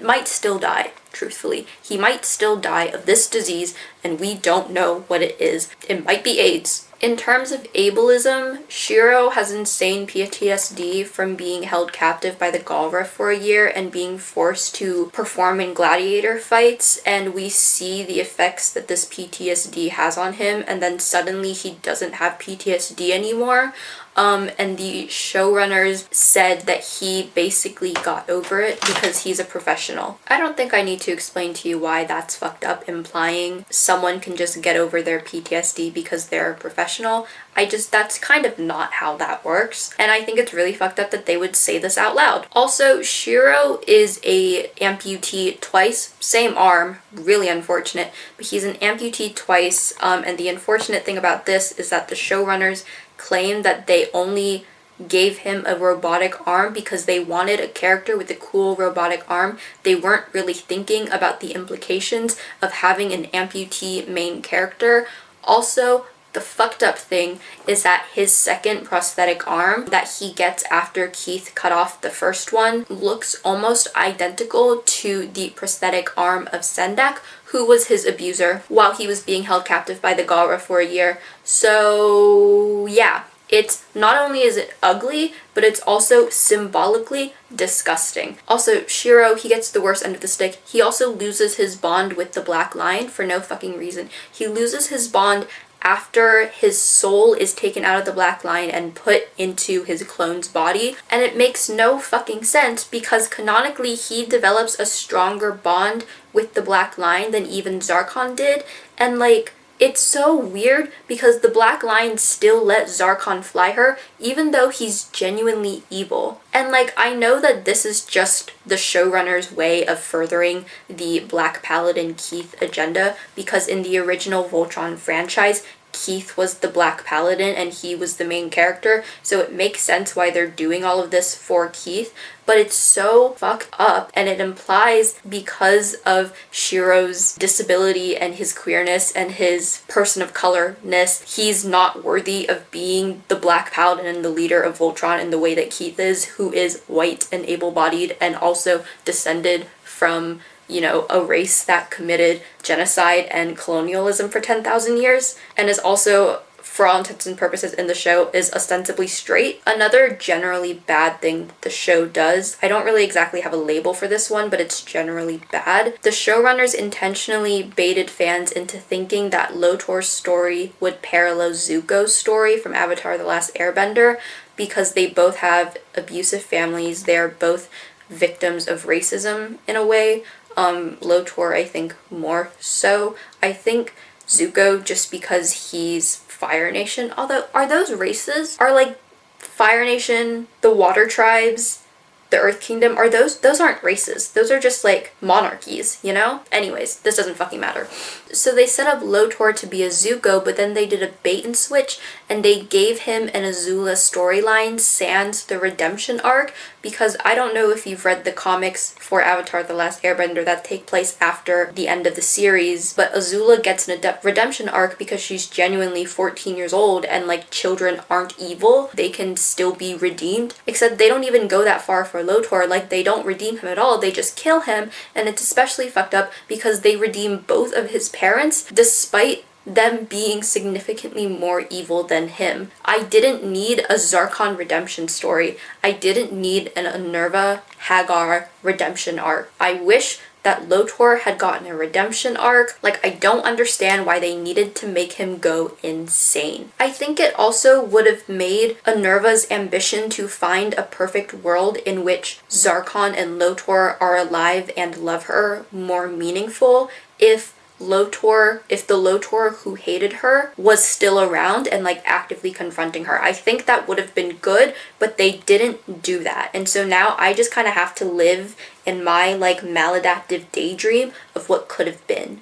might still die, truthfully. He might still die of this disease, and we don't know what it is. It might be AIDS. In terms of ableism, Shiro has insane PTSD from being held captive by the Galra for a year and being forced to perform in gladiator fights, and we see the effects that this PTSD has on him, and then suddenly he doesn't have PTSD anymore. And the showrunners said that he basically got over it because he's a professional. I don't think I need to explain to you why that's fucked up, implying someone can just get over their PTSD because they're a professional. That's kind of not how that works. And I think it's really fucked up that they would say this out loud. Also, Shiro is a amputee twice, same arm, really unfortunate, but he's an amputee twice. And the unfortunate thing about this is that the showrunners claim that they only gave him a robotic arm because they wanted a character with a cool robotic arm. They weren't really thinking about the implications of having an amputee main character. Also, the fucked up thing is that his second prosthetic arm that he gets after Keith cut off the first one looks almost identical to the prosthetic arm of Sendak, who was his abuser while he was being held captive by the Galra for a year. So yeah, it's not only is it ugly, but it's also symbolically disgusting. Also, Shiro, he gets the worst end of the stick. He also loses his bond with the Black Lion for no fucking reason. He loses his bond after his soul is taken out of the Black Lion and put into his clone's body. And it makes no fucking sense because canonically he develops a stronger bond with the Black Lion than even Zarkon did. And like, it's so weird because the Black Lion still let Zarkon fly her, even though he's genuinely evil. And like, I know that this is just the showrunner's way of furthering the Black Paladin Keith agenda, because in the original Voltron franchise, Keith was the Black Paladin and he was the main character, so it makes sense why they're doing all of this for Keith, but it's so fucked up, and it implies because of Shiro's disability and his queerness and his person of colorness, he's not worthy of being the Black Paladin and the leader of Voltron in the way that Keith is, who is white and able-bodied and also descended from, you know, a race that committed genocide and colonialism for 10,000 years, and is also, for all intents and purposes in the show, is ostensibly straight. Another generally bad thing the show does, I don't really exactly have a label for this one, but it's generally bad. The showrunners intentionally baited fans into thinking that Lotor's story would parallel Zuko's story from Avatar: The Last Airbender, because they both have abusive families. They're both victims of racism in a way. Lotor, I think, more so. I think Zuko, just because he's Fire Nation, although, are those races? Are like Fire Nation, the Water Tribes, the Earth Kingdom, are those aren't races. Those are just like monarchies, you know? Anyways, this doesn't fucking matter. So they set up Lotor to be a Zuko, but then they did a bait and switch and they gave him an Azula storyline sans the redemption arc, because I don't know if you've read the comics for Avatar: The Last Airbender that take place after the end of the series, but Azula gets an redemption arc because she's genuinely 14 years old, and like, children aren't evil. They can still be redeemed, except they don't even go that far for Lotor. Like, they don't redeem him at all, they just kill him, and it's especially fucked up because they redeem both of his parents despite them being significantly more evil than him. I didn't need a Zarkon redemption story. I didn't need an Unnerva Hagar redemption arc. I wish that Lotor had gotten a redemption arc. Like, I don't understand why they needed to make him go insane. I think it also would have made Unnerva's ambition to find a perfect world in which Zarkon and Lotor are alive and love her more meaningful if the Lotor who hated her was still around and like actively confronting her. I think that would have been good, but they didn't do that. And so now I just kind of have to live in my like maladaptive daydream of what could have been.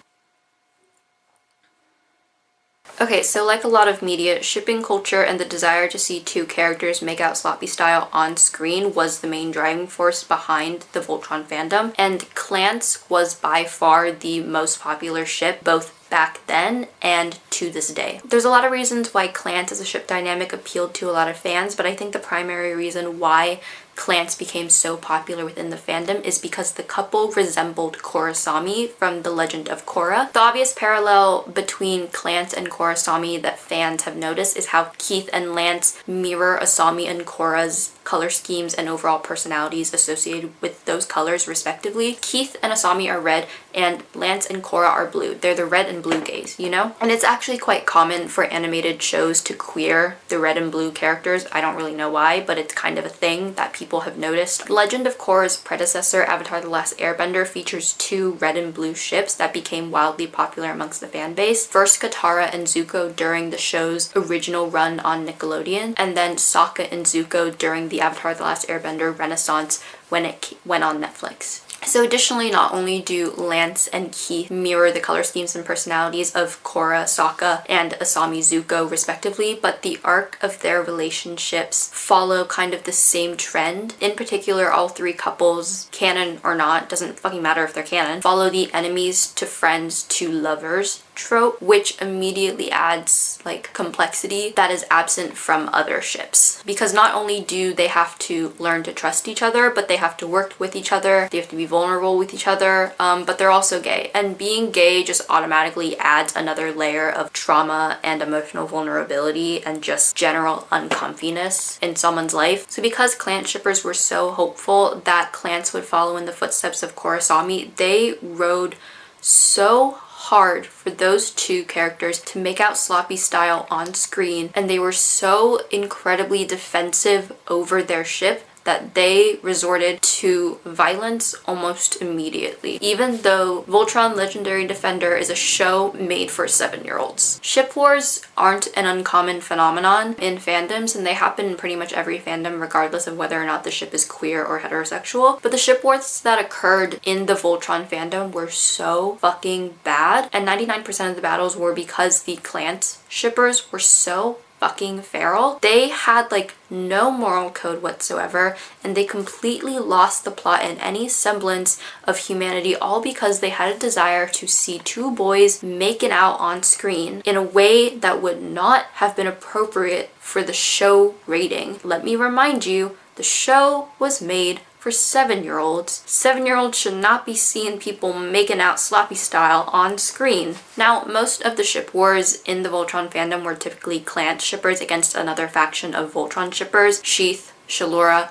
Okay, so like a lot of media, shipping culture and the desire to see two characters make out sloppy style on screen was the main driving force behind the Voltron fandom, and Clance was by far the most popular ship, both back then and to this day. There's a lot of reasons why Clance as a ship dynamic appealed to a lot of fans, but I think the primary reason why Clance became so popular within the fandom is because the couple resembled Korrasami from The Legend of Korra. The obvious parallel between Clance and Korrasami that fans have noticed is how Keith and Lance mirror Asami and Korra's color schemes and overall personalities associated with those colors respectively. Keith and Asami are red and Lance and Korra are blue. They're the red and blue gays, you know? And it's actually quite common for animated shows to queer the red and blue characters. I don't really know why, but it's kind of a thing that people have noticed. Legend of Korra's predecessor, Avatar: The Last Airbender, features two red and blue ships that became wildly popular amongst the fan base. First Katara and Zuko during the show's original run on Nickelodeon, and then Sokka and Zuko during the Avatar: The Last Airbender Renaissance when it went on Netflix. So additionally, not only do Lance and Keith mirror the color schemes and personalities of Korra, Sokka, and Asami Zuko respectively, but the arc of their relationships follow kind of the same trend. In particular, all three couples, canon or not, doesn't fucking matter if they're canon, follow the enemies to friends to lovers trope, which immediately adds like complexity that is absent from other ships. Because not only do they have to learn to trust each other, but they have to work with each other, they have to be vulnerable with each other, but they're also gay. And being gay just automatically adds another layer of trauma and emotional vulnerability and just general uncomfiness in someone's life. So because Clance shippers were so hopeful that Clance would follow in the footsteps of Korrasami, they rode so hard for those two characters to make out sloppy style on screen, and they were so incredibly defensive over their ship that they resorted to violence almost immediately, even though Voltron Legendary Defender is a show made for 7-year-olds. Ship wars aren't an uncommon phenomenon in fandoms, and they happen in pretty much every fandom regardless of whether or not the ship is queer or heterosexual. But the ship wars that occurred in the Voltron fandom were so fucking bad, and 99% of the battles were because the Clance shippers were so fucking feral. They had like no moral code whatsoever, and they completely lost the plot and any semblance of humanity, all because they had a desire to see two boys making out on screen in a way that would not have been appropriate for the show rating. Let me remind you, the show was made for 7-year-olds. 7-year-olds should not be seeing people making out sloppy style on screen. Now, most of the ship wars in the Voltron fandom were typically Clance shippers against another faction of Voltron shippers, Sheath, Shallura,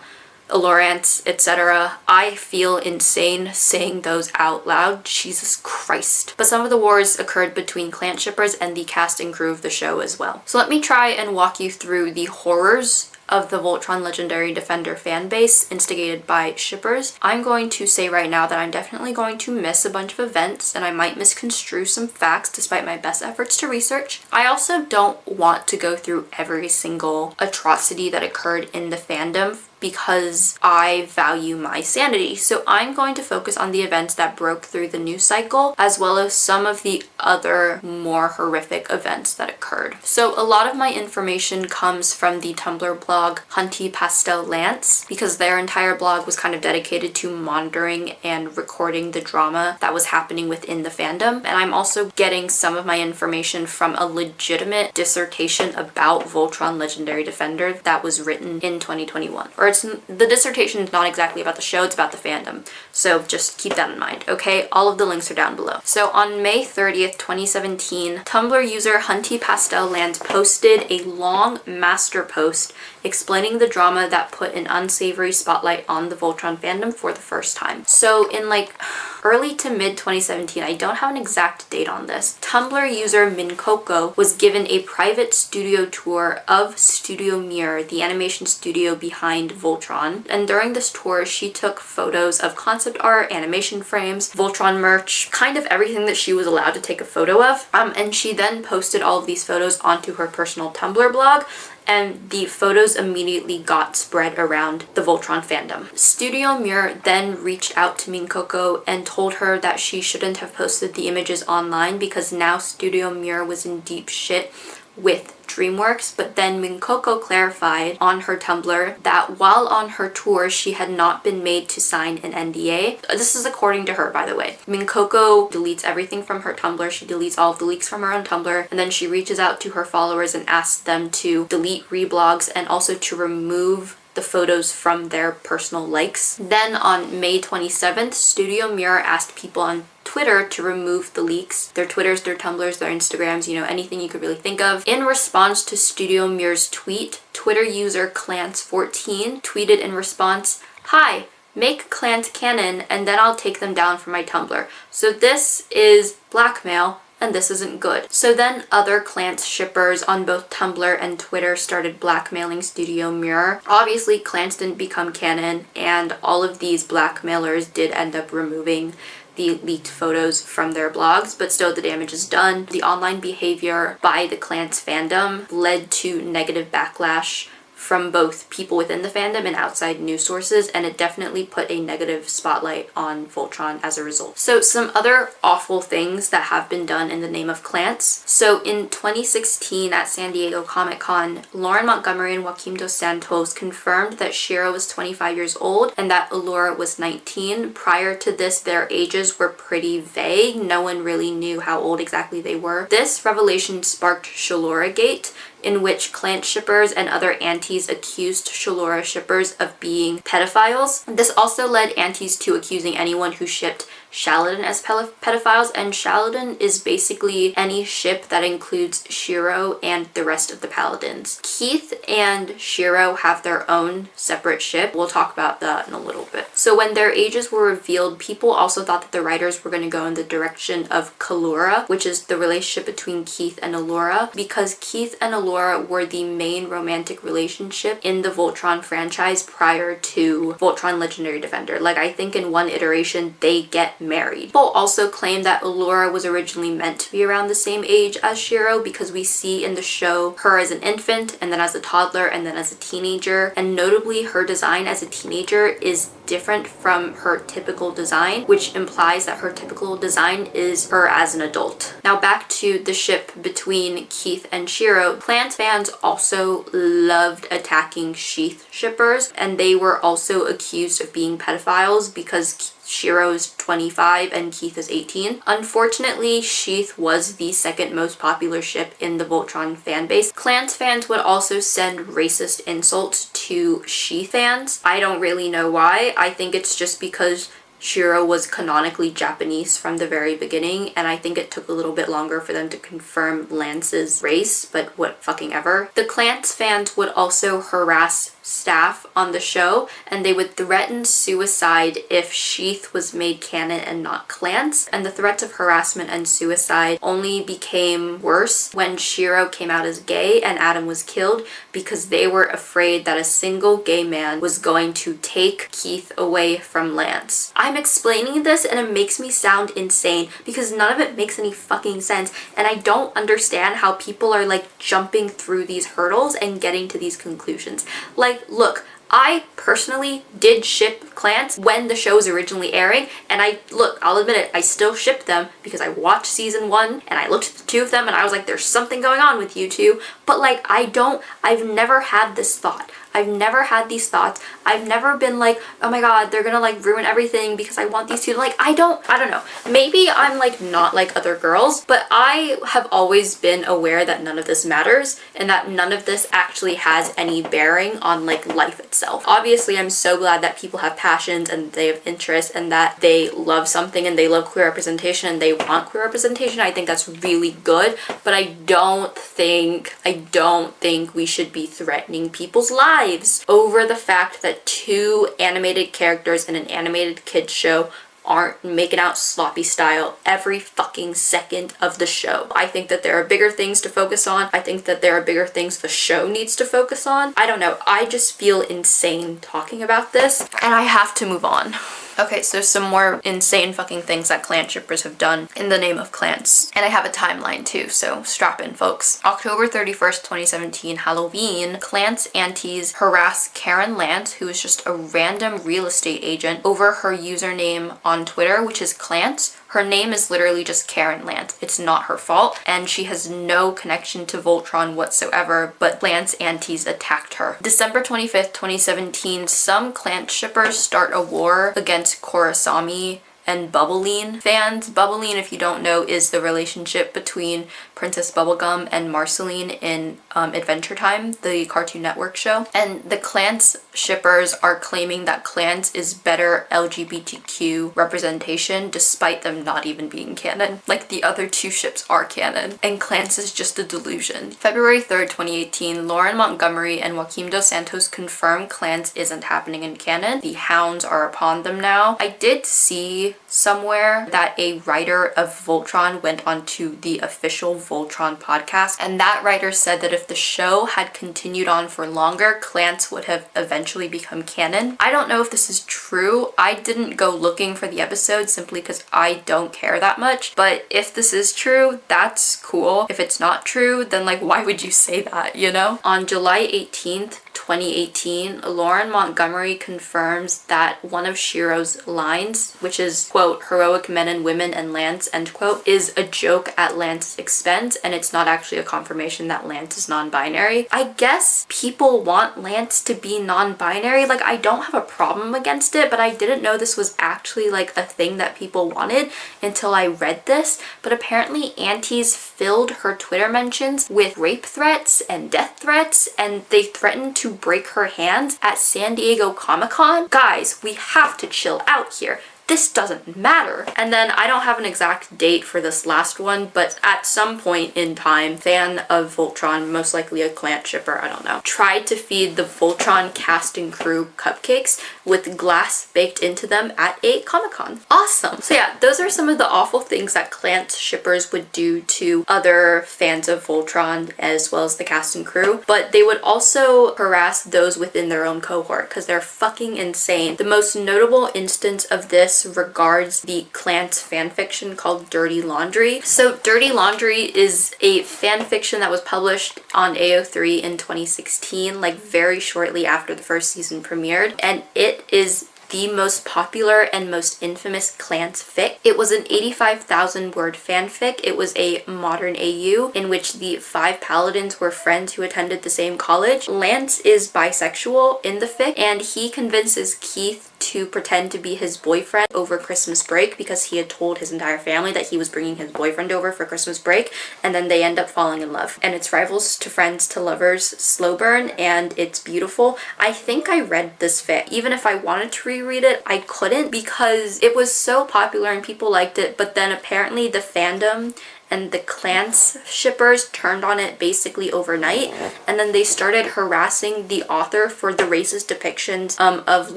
Alorance, etc. I feel insane saying those out loud, Jesus Christ. But some of the wars occurred between Clance shippers and the cast and crew of the show as well. So let me try and walk you through the horrors of the Voltron Legendary Defender fanbase instigated by shippers. I'm going to say right now that I'm definitely going to miss a bunch of events and I might misconstrue some facts despite my best efforts to research. I also don't want to go through every single atrocity that occurred in the fandom because I value my sanity. So I'm going to focus on the events that broke through the news cycle as well as some of the other more horrific events that occurred. So a lot of my information comes from the Tumblr blog Hunty Pastel Lance, because their entire blog was kind of dedicated to monitoring and recording the drama that was happening within the fandom. And I'm also getting some of my information from a legitimate dissertation about Voltron Legendary Defender that was written in 2021, or or the dissertation is not exactly about the show, it's about the fandom. So just keep that in mind, okay? All of the links are down below. So on May 30th, 2017, Tumblr user Hunty Pastel Land posted a long master post explaining the drama that put an unsavory spotlight on the Voltron fandom for the first time. So in like early to mid 2017, I don't have an exact date on this, Tumblr user Minkoko was given a private studio tour of Studio Mir, the animation studio behind Voltron. And during this tour, she took photos of concept art, animation frames, Voltron merch, kind of everything that she was allowed to take a photo of. And she then posted all of these photos onto her personal Tumblr blog, and the photos immediately got spread around the Voltron fandom. Studio Mir then reached out to Minkoko and told her that she shouldn't have posted the images online because now Studio Mir was in deep shit with DreamWorks, but then Minkoko clarified on her Tumblr that while on her tour, she had not been made to sign an NDA. This is according to her, by the way. Minkoko deletes everything from her Tumblr. She deletes all of the leaks from her own Tumblr, and then she reaches out to her followers and asks them to delete reblogs and also to remove the photos from their personal likes. Then on May 27th, Studio Mir asked people on Twitter to remove the leaks, their Twitters, their Tumblrs, their Instagrams, you know, anything you could really think of. In response to Studio Mir's tweet, Twitter user Clans14 tweeted in response, "Hi, make Clans canon and then I'll take them down from my Tumblr." So this is blackmail, and this isn't good. So then other Clans shippers on both Tumblr and Twitter started blackmailing Studio Mir. Obviously, Clans didn't become canon, and all of these blackmailers did end up removing the leaked photos from their blogs, but still the damage is done. The online behavior by the Clans fandom led to negative backlash from both people within the fandom and outside news sources, and it definitely put a negative spotlight on Voltron as a result. So some other awful things that have been done in the name of Clans. So in 2016 at San Diego Comic-Con, Lauren Montgomery and Joaquim dos Santos confirmed that Shiro was 25 years old and that Allura was 19. Prior to this, their ages were pretty vague. No one really knew how old exactly they were. This revelation sparked Shallura Gate, in which Clan shippers and other antis accused Shallura shippers of being pedophiles. This also led antis to accusing anyone who shipped Shaladin as pedophiles, and Shaladin is basically any ship that includes Shiro and the rest of the paladins. Keith and Shiro have their own separate ship. We'll talk about that in a little bit. So when their ages were revealed, people also thought that the writers were going to go in the direction of Kallura, which is the relationship between Keith and Allura, because Keith and Allura were the main romantic relationship in the Voltron franchise prior to Voltron Legendary Defender. Like, I think in one iteration they get married. People also claim that Allura was originally meant to be around the same age as Shiro because we see in the show her as an infant and then as a toddler and then as a teenager, and notably her design as a teenager is different from her typical design, which implies that her typical design is her as an adult. Now back to the ship between Keith and Shiro. Clans fans also loved attacking Sheath shippers, and they were also accused of being pedophiles because Shiro is 25 and Keith is 18. Unfortunately, Sheath was the second most popular ship in the Voltron fanbase. Clans fans would also send racist insults to Sheath fans. I don't really know why. I think it's just because Shiro was canonically Japanese from the very beginning, and I think it took a little bit longer for them to confirm Lance's race, but what fucking ever. The Clans fans would also harass staff on the show, and they would threaten suicide if Sheath was made canon and not Clans, and the threats of harassment and suicide only became worse when Shiro came out as gay and Adam was killed, because they were afraid that a single gay man was going to take Keith away from Lance. I'm explaining this and it makes me sound insane because none of it makes any fucking sense, and I don't understand how people are like jumping through these hurdles and getting to these conclusions. Like, look, I personally did ship Clans when the show was originally airing, and I'll admit it, I still shipped them because I watched season 1 and I looked at the two of them and I was like, there's something going on with you two, but like I've never had this thought. I've never had these thoughts. I've never been like, oh my god, they're gonna like ruin everything because I want these two to like, I don't know. Maybe I'm like not like other girls, but I have always been aware that none of this matters and that none of this actually has any bearing on like life itself. Obviously, I'm so glad that people have passions and they have interests and that they love something and they love queer representation and they want queer representation. I think that's really good, but I don't think we should be threatening people's lives over the fact that two animated characters in an animated kids show aren't making out sloppy style every fucking second of the show. I think that there are bigger things to focus on. I think that there are bigger things the show needs to focus on. I don't know. I just feel insane talking about this and I have to move on. Okay, so some more insane fucking things that clan shippers have done in the name of clans. And I have a timeline too, so strap in, folks. October 31st, 2017, Halloween, Clance aunties harass Karen Lance, who is just a random real estate agent, over her username on Twitter, which is Clance. Her name is literally just Karen Lance. It's not her fault, and she has no connection to Voltron whatsoever, but Lance aunties attacked her. December 25th, 2017, some Clance shippers start a war against Korasami and Bubbleine fans. Bubbleine, if you don't know, is the relationship between Princess Bubblegum and Marceline in Adventure Time, the Cartoon Network show. And the Clance shippers are claiming that Clance is better LGBTQ representation despite them not even being canon. Like, the other two ships are canon, and Clance is just a delusion. February 3rd, 2018, Lauren Montgomery and Joaquim Dos Santos confirm Clance isn't happening in canon. The hounds are upon them now. I did see somewhere that a writer of Voltron went onto the official Voltron podcast, and that writer said that if the show had continued on for longer, Clance would have eventually become canon. I don't know if this is true. I didn't go looking for the episode simply because I don't care that much, but if this is true, that's cool. If it's not true, then like, why would you say that, you know? On July 18th, 2018, Lauren Montgomery confirms that one of Shiro's lines, which is, quote, heroic men and women and Lance, end quote, is a joke at Lance's expense, and it's not actually a confirmation that Lance is non-binary. I guess people want Lance to be non-binary. Like, I don't have a problem against it, but I didn't know this was actually like a thing that people wanted until I read this. But apparently aunties filled her Twitter mentions with rape threats and death threats, and they threatened to break her hands at San Diego Comic-Con. Guys, we have to chill out here. This doesn't matter. And then I don't have an exact date for this last one, but at some point in time, fan of Voltron, most likely a Clance shipper, I don't know, tried to feed the Voltron cast and crew cupcakes with glass baked into them at a Comic-Con. Awesome. So yeah, those are some of the awful things that Clance shippers would do to other fans of Voltron as well as the cast and crew, but they would also harass those within their own cohort because they're fucking insane. The most notable instance of this regards the Clance fanfiction called Dirty Laundry. So Dirty Laundry is a fanfiction that was published on AO3 in 2016, like very shortly after the first season premiered, and it is the most popular and most infamous Clance fic. It was an 85,000 word fanfic. It was a modern AU in which the 5 paladins were friends who attended the same college. Lance is bisexual in the fic, and he convinces Keith to pretend to be his boyfriend over Christmas break because he had told his entire family that he was bringing his boyfriend over for Christmas break, and then they end up falling in love. And it's rivals to friends to lovers slow burn, and it's beautiful. I think I read this fic. Even if I wanted to reread it, I couldn't because it was so popular and people liked it, but then apparently the fandom and the Clance shippers turned on it basically overnight, and then they started harassing the author for the racist depictions of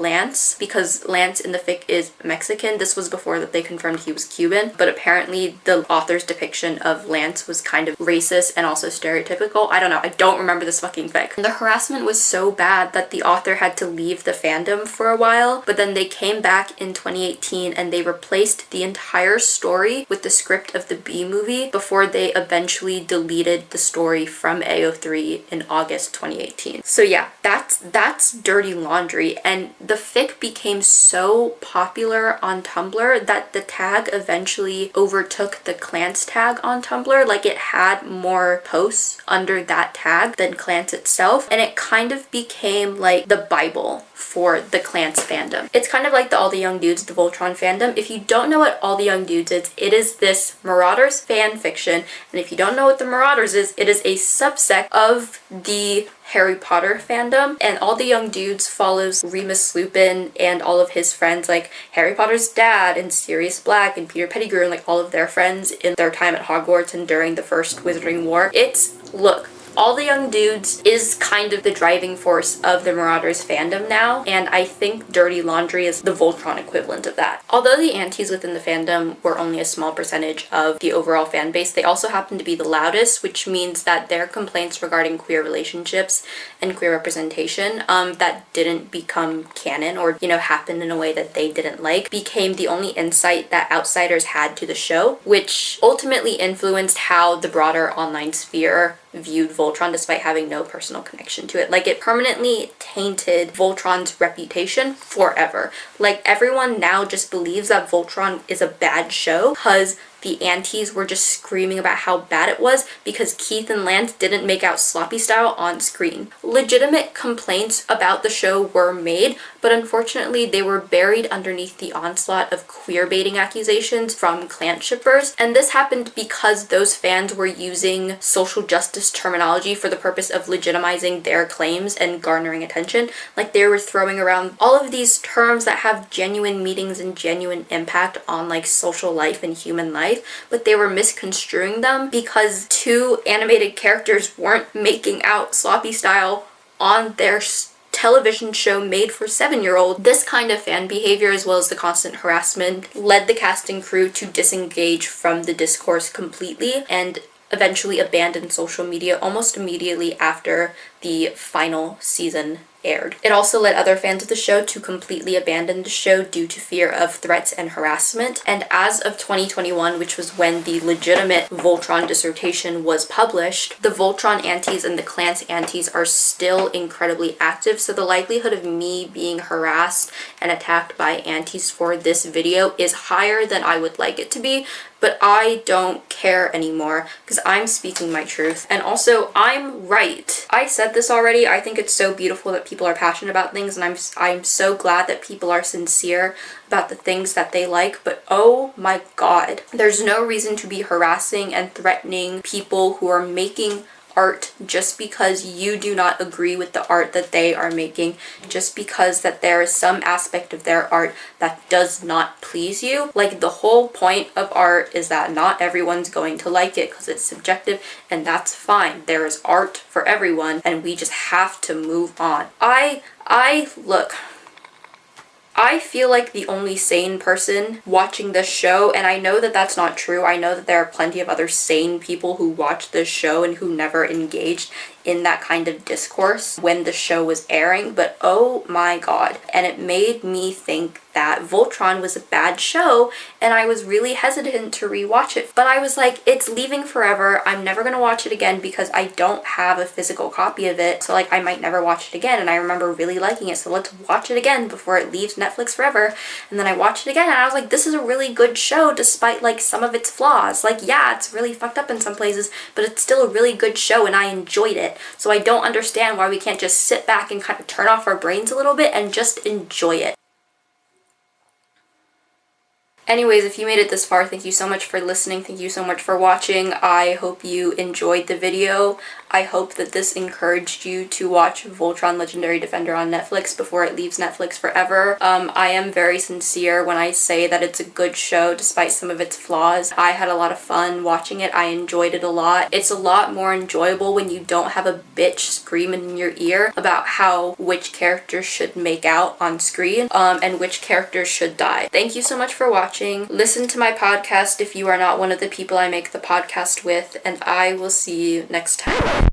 Lance, because Lance in the fic is Mexican. This was before that they confirmed he was Cuban, but apparently the author's depiction of Lance was kind of racist and also stereotypical. I don't know, I don't remember this fucking fic. The harassment was so bad that the author had to leave the fandom for a while, but then they came back in 2018 and they replaced the entire story with the script of the B movie story before they eventually deleted the story from AO3 in August 2018. So yeah, that's Dirty Laundry, and the fic became so popular on Tumblr that the tag eventually overtook the Clans tag on Tumblr. Like, it had more posts under that tag than Clans itself, and it kind of became like the Bible for the Clans fandom. It's kind of like the All the Young Dudes, the Voltron fandom. If you don't know what All the Young Dudes is, it is this Marauders fan fiction, and if you don't know what the Marauders is, it is a subsect of the Harry Potter fandom, and All the Young Dudes follows Remus Lupin and all of his friends, like Harry Potter's dad and Sirius Black and Peter Pettigrew, and like all of their friends in their time at Hogwarts and during the First Wizarding War. Look, All the Young Dudes is kind of the driving force of the Marauders fandom now, and I think Dirty Laundry is the Voltron equivalent of that. Although the antis within the fandom were only a small percentage of the overall fan base, they also happen to be the loudest, which means that their complaints regarding queer relationships and queer representation that didn't become canon or, happened in a way that they didn't like, became the only insight that outsiders had to the show, which ultimately influenced how the broader online sphere viewed Voltron despite having no personal connection to it. Like, it permanently tainted Voltron's reputation forever. Like, everyone now just believes that Voltron is a bad show because the antis were just screaming about how bad it was because Keith and Lance didn't make out sloppy style on screen. Legitimate complaints about the show were made, but unfortunately they were buried underneath the onslaught of queer baiting accusations from clan shippers, and this happened because those fans were using social justice terminology for the purpose of legitimizing their claims and garnering attention. Like, they were throwing around all of these terms that have genuine meanings and genuine impact on like social life and human life, but they were misconstruing them because two animated characters weren't making out sloppy style on their television show made for 7-year-olds. This kind of fan behavior, as well as the constant harassment, led the cast and crew to disengage from the discourse completely and eventually abandon social media almost immediately after the final season aired. It also led other fans of the show to completely abandon the show due to fear of threats and harassment. And as of 2021, which was when the legitimate Voltron dissertation was published, the Voltron antis and the Clans antis are still incredibly active, so the likelihood of me being harassed and attacked by antis for this video is higher than I would like it to be, but I don't care anymore because I'm speaking my truth. And also, I'm right. I said this already. I think it's so beautiful that people are passionate about things, and I'm so glad that people are sincere about the things that they like, but oh my god, there's no reason to be harassing and threatening people who are making art just because you do not agree with the art that they are making, just because that there is some aspect of their art that does not please you. Like, the whole point of art is that not everyone's going to like it because it's subjective, and that's fine. There is art for everyone, and we just have to move on. Look, I feel like the only sane person watching this show, and I know that that's not true. I know that there are plenty of other sane people who watch this show and who never engaged in that kind of discourse when the show was airing, but oh my god. And it made me think that Voltron was a bad show, and I was really hesitant to rewatch it. But I was like, it's leaving forever. I'm never gonna watch it again because I don't have a physical copy of it, so like I might never watch it again. And I remember really liking it, so let's watch it again before it leaves Netflix forever. And then I watched it again and I was like, this is a really good show despite like some of its flaws. Like, yeah, it's really fucked up in some places, but it's still a really good show and I enjoyed it. So I don't understand why we can't just sit back and kind of turn off our brains a little bit and just enjoy it. Anyways, if you made it this far, thank you so much for listening. Thank you so much for watching. I hope you enjoyed the video. I hope that this encouraged you to watch Voltron Legendary Defender on Netflix before it leaves Netflix forever. I am very sincere when I say that it's a good show despite some of its flaws. I had a lot of fun watching it. I enjoyed it a lot. It's a lot more enjoyable when you don't have a bitch screaming in your ear about how which characters should make out on screen and which characters should die. Thank you so much for watching. Listen to my podcast if you are not one of the people I make the podcast with, and I will see you next time.